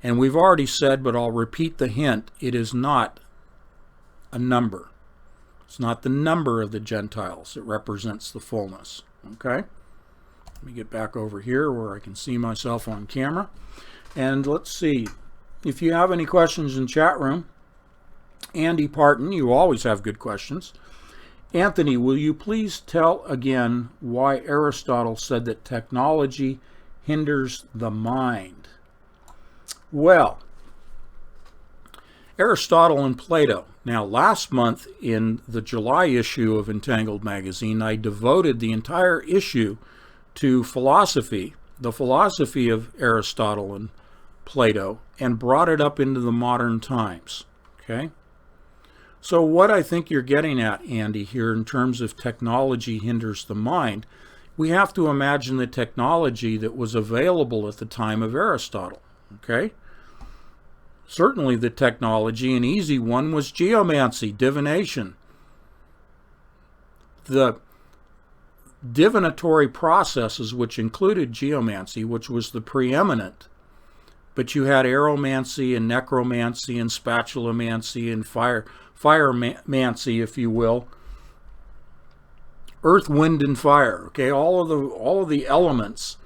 And we've already said, but I'll repeat the hint, it is not a number. It's not the number of the Gentiles. It represents the fullness. Okay? Let me get back over here where I can see myself on camera. And let's see, if you have any questions in chat room, Andy Parton, you always have good questions. Anthony, will you please tell again why Aristotle said that technology hinders the mind? Well, Aristotle and Plato. Now, last month in the July issue of Entangled Magazine, I devoted the entire issue to philosophy, the philosophy of Aristotle and Plato, and brought it up into the modern times. Okay? So what I think you're getting at, Andy, here in terms of technology hinders the mind, we have to imagine the technology that was available at the time of Aristotle. Okay? Certainly the technology, an easy one, was geomancy, divination. The divinatory processes, which included geomancy, which was the preeminent, but you had aeromancy and necromancy and spatulomancy and firemancy, if you will. Earth, wind, and fire. Okay, all of the elements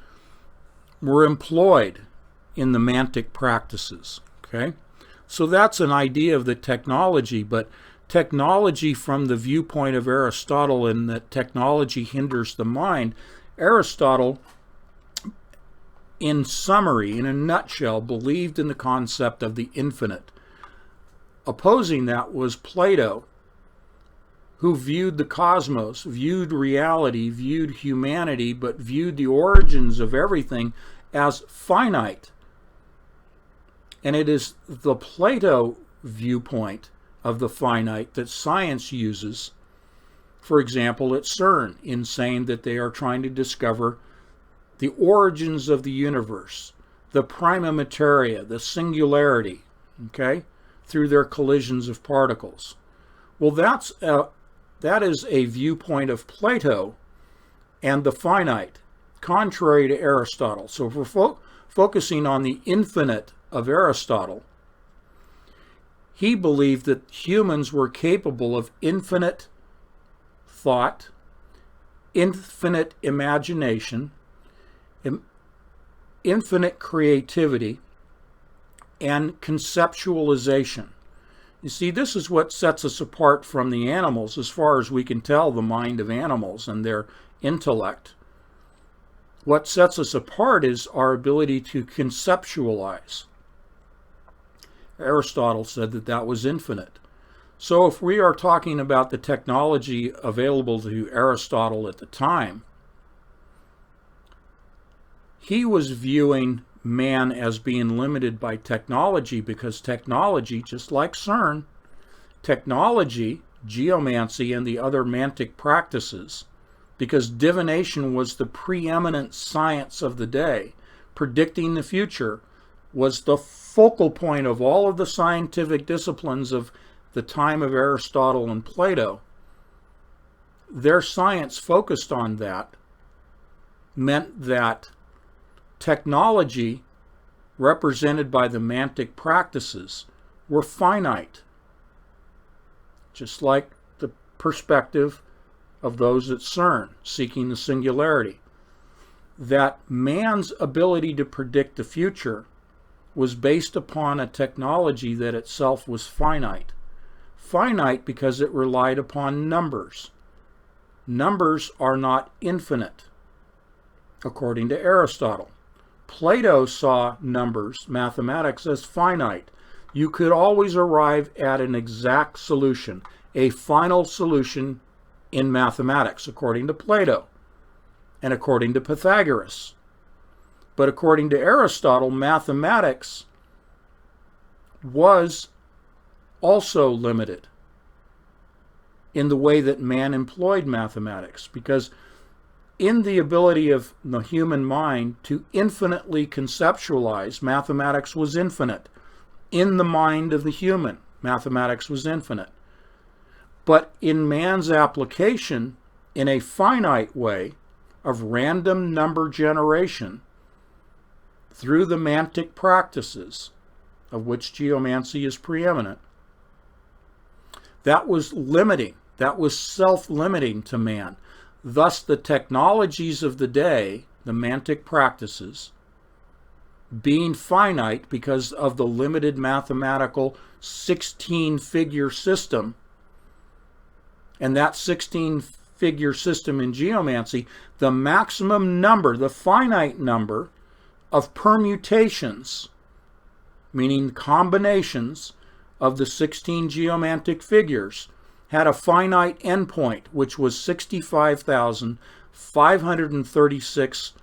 were employed in the mantic practices. Okay, so that's an idea of the technology, but technology from the viewpoint of Aristotle and that technology hinders the mind, Aristotle, in summary, in a nutshell, believed in the concept of the infinite. Opposing that was Plato, who viewed the cosmos, viewed reality, viewed humanity, but viewed the origins of everything as finite. And it is the Plato viewpoint of the finite that science uses, for example, at CERN, in saying that they are trying to discover the origins of the universe, the prima materia, the singularity, okay, through their collisions of particles. Well, that is a viewpoint of Plato and the finite. contrary to Aristotle. So if we're focusing on the infinite of Aristotle, he believed that humans were capable of infinite thought, infinite imagination, infinite creativity, and conceptualization. You see, this is what sets us apart from the animals, as far as we can tell the mind of animals and their intellect. What sets us apart is our ability to conceptualize. Aristotle said that that was infinite. So if we are talking about the technology available to Aristotle at the time, he was viewing man as being limited by technology, because technology, just like CERN, technology, geomancy, and the other mantic practices, because divination was the preeminent science of the day, predicting the future was the focal point of all of the scientific disciplines of the time of Aristotle and Plato. Their science focused on that, meant that technology represented by the mantic practices were finite, just like the perspective of those at CERN seeking the singularity. That man's ability to predict the future was based upon a technology that itself was finite. Finite because it relied upon numbers. Numbers are not infinite, according to Aristotle. Plato saw numbers, mathematics, as finite. You could always arrive at an exact solution, a final solution in mathematics, according to Plato and according to Pythagoras. But according to Aristotle, mathematics was also limited in the way that man employed mathematics, because in the ability of the human mind to infinitely conceptualize, mathematics was infinite. In the mind of the human, mathematics was infinite. But in man's application, in a finite way of random number generation, through the mantic practices, of which geomancy is preeminent, that was limiting. That was self-limiting to man. Thus, the technologies of the day, the mantic practices, being finite because of the limited mathematical 16-figure system, and that 16-figure system in geomancy, the maximum number, the finite number of permutations, meaning combinations of the 16 geomantic figures, had a finite endpoint, which was 65,536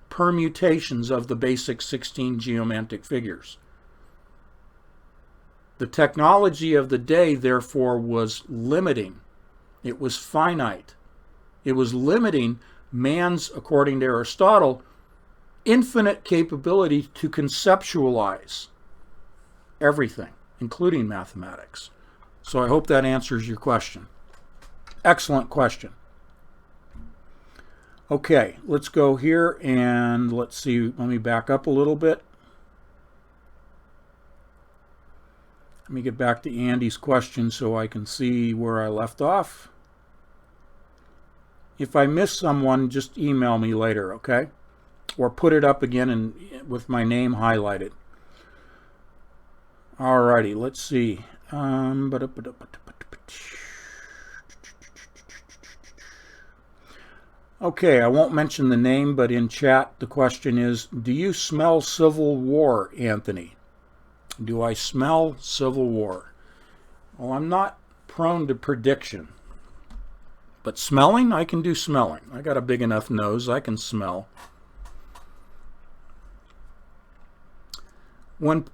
permutations of the basic 16 geomantic figures. The technology of the day, therefore, was limiting. It was finite. It was limiting man's, according to Aristotle, infinite capability to conceptualize everything, including mathematics. So I hope that answers your question. Excellent question. Okay, let's go here and let's see. Let me back up a little bit. Let me get back to Andy's question so I can see where I left off. If I miss someone, just email me later, okay? Or put it up again and with my name highlighted. Alrighty, let's see. Okay, I won't mention the name, but in chat the question is, do you smell civil war, Anthony? Do I smell civil war? Well, I'm not prone to prediction. But smelling, I can do smelling. I got a big enough nose, I can smell. When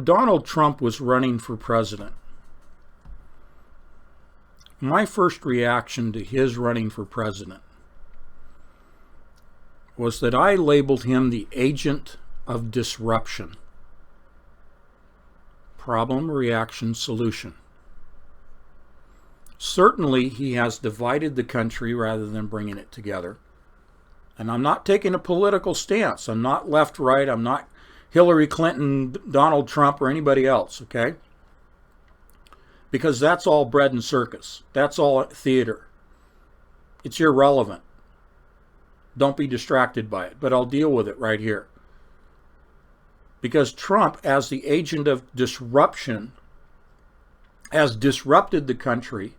Donald Trump was running for president, my first reaction to his running for president was that I labeled him the agent of disruption. Problem, reaction, solution. Certainly, he has divided the country rather than bringing it together. And I'm not taking a political stance. I'm not left, right. I'm not Hillary Clinton, Donald Trump, or anybody else, okay? Because that's all bread and circus. That's all theater. It's irrelevant. Don't be distracted by it. But I'll deal with it right here. Because Trump, as the agent of disruption, has disrupted the country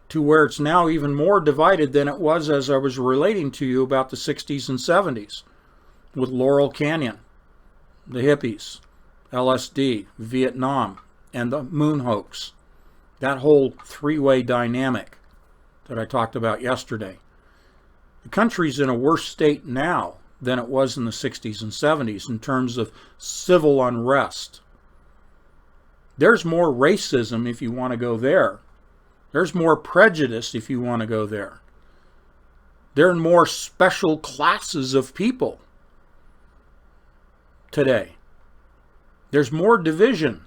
to where it's now even more divided than it was, as I was relating to you about the 60s and 70s with Laurel Canyon, the hippies, LSD, Vietnam, and the moon hoax. That whole three-way dynamic that I talked about yesterday. The country's in a worse state now than it was in the 60s and 70s in terms of civil unrest. There's more racism if you want to go there. There's more prejudice if you want to go there. There are more special classes of people today. There's more division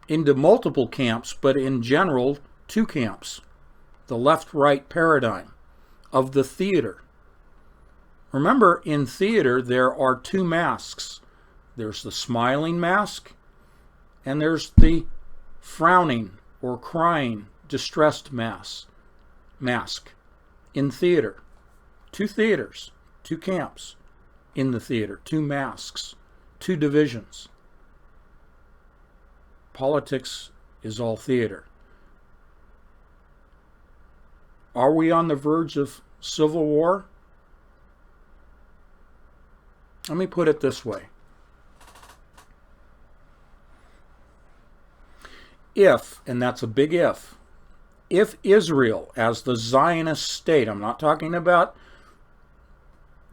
into multiple camps, but in general, two camps. The left-right paradigm of the theater. Remember, in theater, there are two masks. There's the smiling mask, and there's the frowning or crying, distressed mask. In theater. Two theaters, two camps in the theater, two masks, two divisions. Politics is all theater. Are we on the verge of civil war? Let me put it this way. If, and that's a big if Israel as the Zionist state, I'm not talking about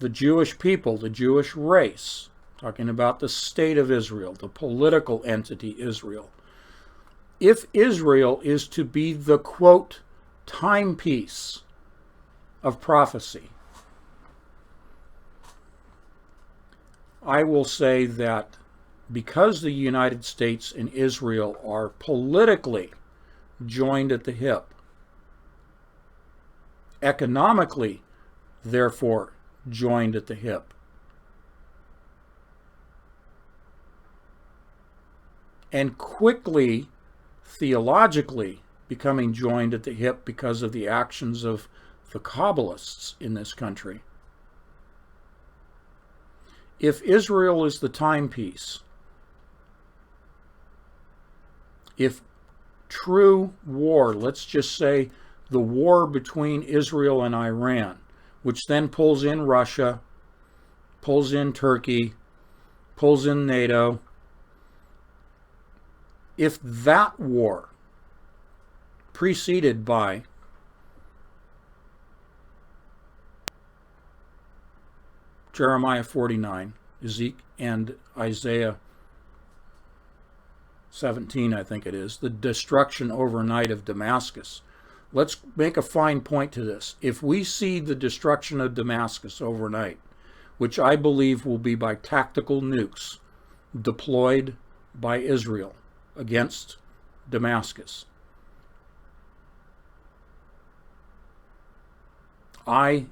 the Jewish people, the Jewish race, I'm talking about the state of Israel, the political entity Israel. If Israel is to be the, quote, timepiece of prophecy, I will say that because the United States and Israel are politically joined at the hip, economically, therefore, joined at the hip, and quickly, theologically, becoming joined at the hip because of the actions of the Kabbalists in this country. If Israel is the timepiece, if true war, let's just say the war between Israel and Iran, which then pulls in Russia, pulls in Turkey, pulls in NATO, if that war, preceded by Jeremiah 49, Ezekiel, and Isaiah 17, I think it is, the destruction overnight of Damascus. Let's make a fine point to this. If we see the destruction of Damascus overnight, which I believe will be by tactical nukes deployed by Israel against Damascus, I'm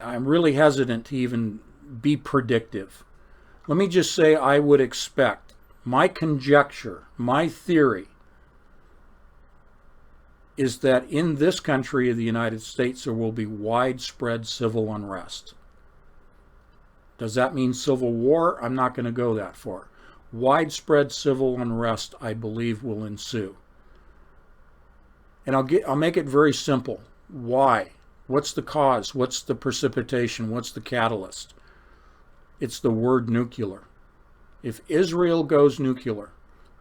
really hesitant to even be predictive. Let me just say I would expect, my conjecture, my theory, is that in this country of the United States there will be widespread civil unrest. Does that mean civil war? I'm not going to go that far. Widespread civil unrest, I believe, will ensue. And I'll make it very simple. Why? What's the cause? What's the precipitation? What's the catalyst? It's the word nuclear. If Israel goes nuclear,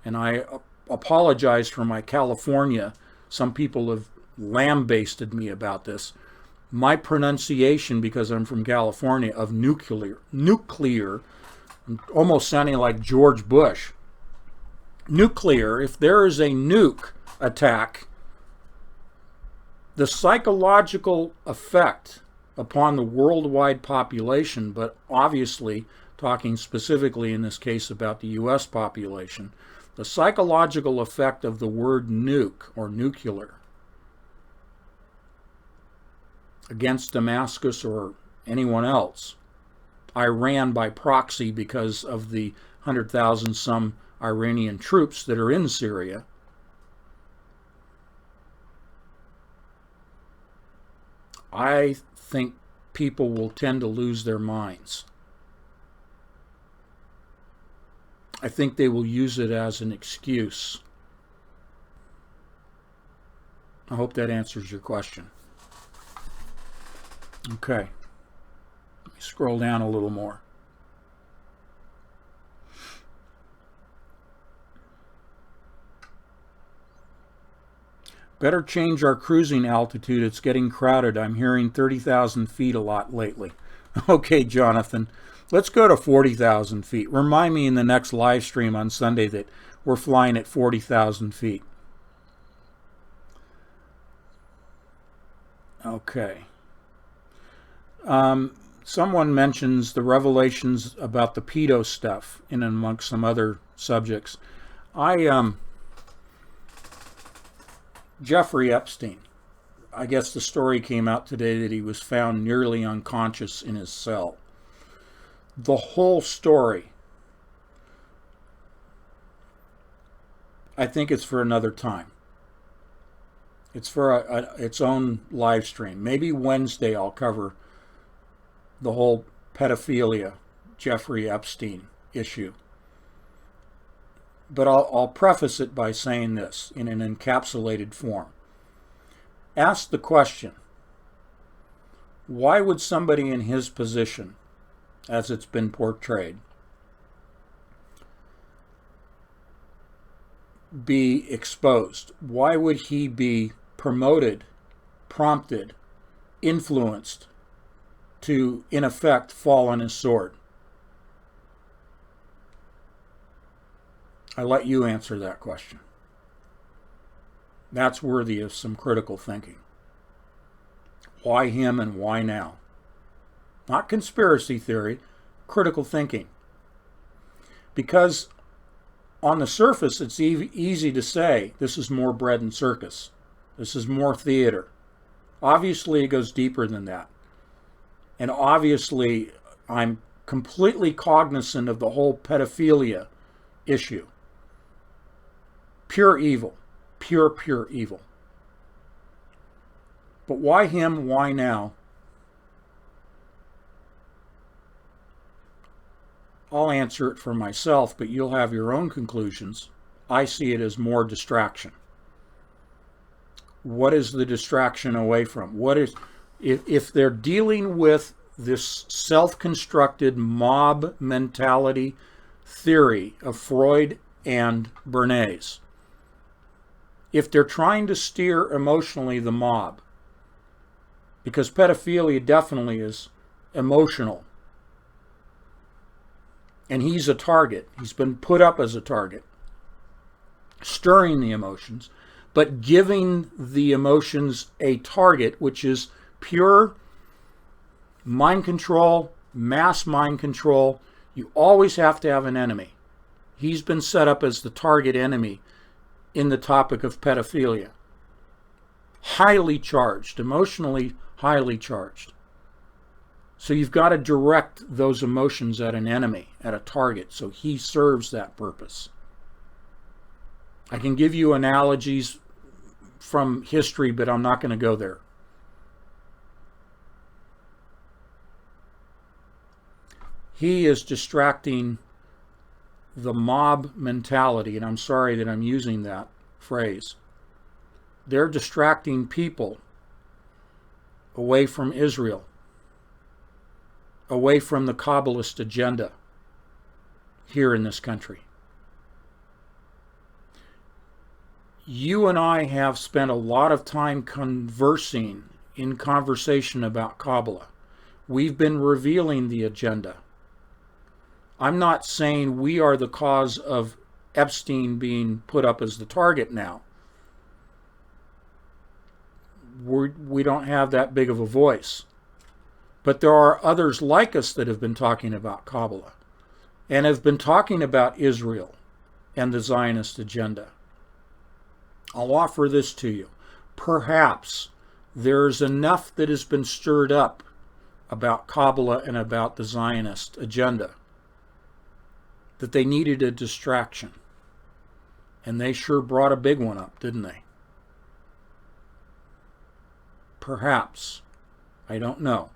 and I apologize for my California, some people have lambasted me about this, my pronunciation, because I'm from California, of nuclear, I'm almost sounding like George Bush. Nuclear, if there is a nuke attack, the psychological effect upon the worldwide population, but obviously talking specifically in this case about the U.S. population, the psychological effect of the word nuke or nuclear against Damascus or anyone else. Iran by proxy because of the 100,000 some Iranian troops that are in Syria. I think people will tend to lose their minds. I think they will use it as an excuse. I hope that answers your question. Okay. Let me scroll down a little more. Better change our cruising altitude. It's getting crowded. I'm hearing 30,000 feet a lot lately. Okay, Jonathan. Let's go to 40,000 feet. Remind me in the next live stream on Sunday that we're flying at 40,000 feet. Okay. Someone mentions the revelations about the pedo stuff in amongst some other subjects. Jeffrey Epstein, I guess the story came out today that he was found nearly unconscious in his cell. The whole story, I think it's for another time. It's for its own live stream. Maybe Wednesday I'll cover the whole pedophilia, Jeffrey Epstein issue. But I'll preface it by saying this in an encapsulated form. Ask the question, why would somebody in his position, as it's been portrayed, be exposed? Why would he be promoted, prompted, influenced to, in effect, fall on his sword? I let you answer that question. That's worthy of some critical thinking. Why him and why now? Not conspiracy theory, critical thinking. Because on the surface, it's easy to say, this is more bread and circus. This is more theater. Obviously, it goes deeper than that. And obviously, I'm completely cognizant of the whole pedophilia issue. Pure evil. Pure evil. But why him? Why now? I'll answer it for myself, but you'll have your own conclusions. I see it as more distraction. What is the distraction away from? What is, if they're dealing with this self-constructed mob mentality theory of Freud and Bernays, if they're trying to steer emotionally the mob, because pedophilia definitely is emotional, and he's a target, he's been put up as a target, stirring the emotions, but giving the emotions a target, which is pure mind control, mass mind control. You always have to have an enemy. He's been set up as the target enemy in the topic of pedophilia. Highly charged, emotionally highly charged. So you've got to direct those emotions at an enemy, at a target, so he serves that purpose. I can give you analogies from history, but I'm not going to go there. He is distracting the mob mentality, and I'm sorry that I'm using that phrase. They're distracting people away from Israel, away from the Kabbalist agenda here in this country. You and I have spent a lot of time conversing in conversation about Kabbalah. We've been revealing the agenda. I'm not saying we are the cause of Epstein being put up as the target now. We don't have that big of a voice. But there are others like us that have been talking about Kabbalah and have been talking about Israel and the Zionist agenda. I'll offer this to you. Perhaps There's enough that has been stirred up about Kabbalah and about the Zionist agenda that they needed a distraction. And they sure brought a big one up, didn't they? Perhaps. I don't know.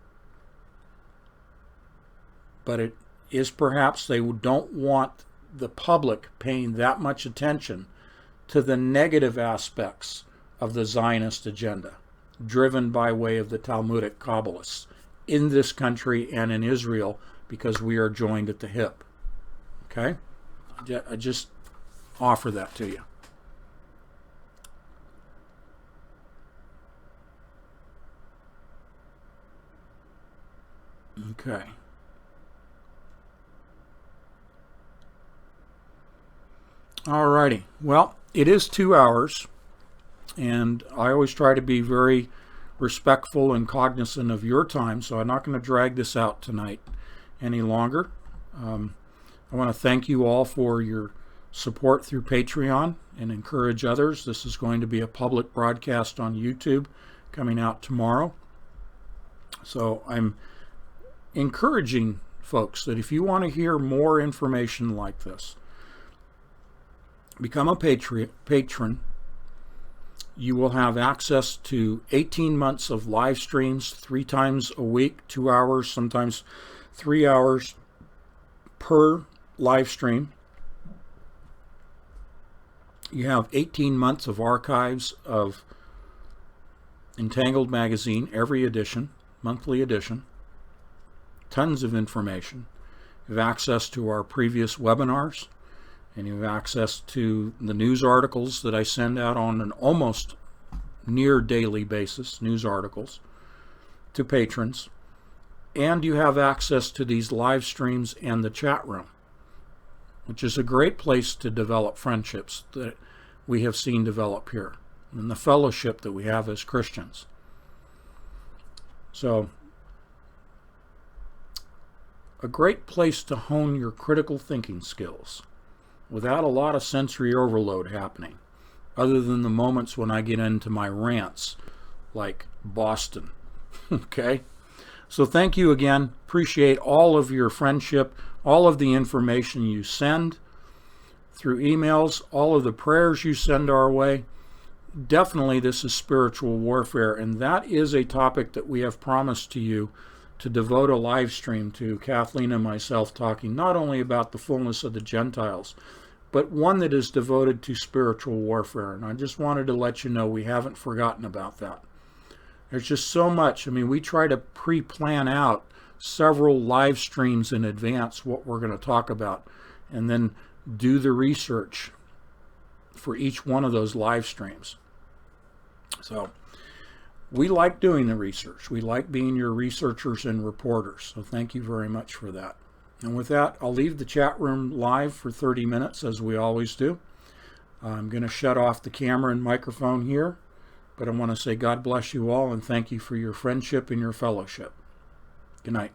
But it is perhaps they don't want the public paying that much attention to the negative aspects of the Zionist agenda, driven by way of the Talmudic Kabbalists in this country and in Israel, because we are joined at the hip. Okay? I just offer that to you. Okay. Alrighty. Well, it is 2 hours, and I always try to be very respectful and cognizant of your time, so I'm not going to drag this out tonight any longer. I want to thank you all for your support through Patreon and encourage others. This is going to be a public broadcast on YouTube coming out tomorrow. So I'm encouraging folks that if you want to hear more information like this, become a patron. You will have access to 18 months of live streams 3 times a week, 2 hours, sometimes 3 hours per live stream. You have 18 months of archives of Entangled Magazine, every edition, monthly edition. Tons of information. You have access to our previous webinars, and you have access to the news articles that I send out on an almost near daily basis, news articles, to patrons. And you have access to these live streams and the chat room, which is a great place to develop friendships that we have seen develop here, and the fellowship that we have as Christians. So, a great place to hone your critical thinking skills without a lot of sensory overload happening, other than the moments when I get into my rants, like Boston. Okay? So thank you again. Appreciate all of your friendship, all of the information you send through emails, all of the prayers you send our way. Definitely this is spiritual warfare, and that is a topic that we have promised to you to devote a live stream to, Kathleen and myself talking not only about the fullness of the Gentiles, but one that is devoted to spiritual warfare. And I just wanted to let you know we haven't forgotten about that. There's just so much. I mean, we try to pre-plan out several live streams in advance what we're going to talk about, and then do the research for each one of those live streams. So we like doing the research. We like being your researchers and reporters. So thank you very much for that. And with that, I'll leave the chat room live for 30 minutes, as we always do. I'm going to shut off the camera and microphone here, but I want to say God bless you all and thank you for your friendship and your fellowship. Good night.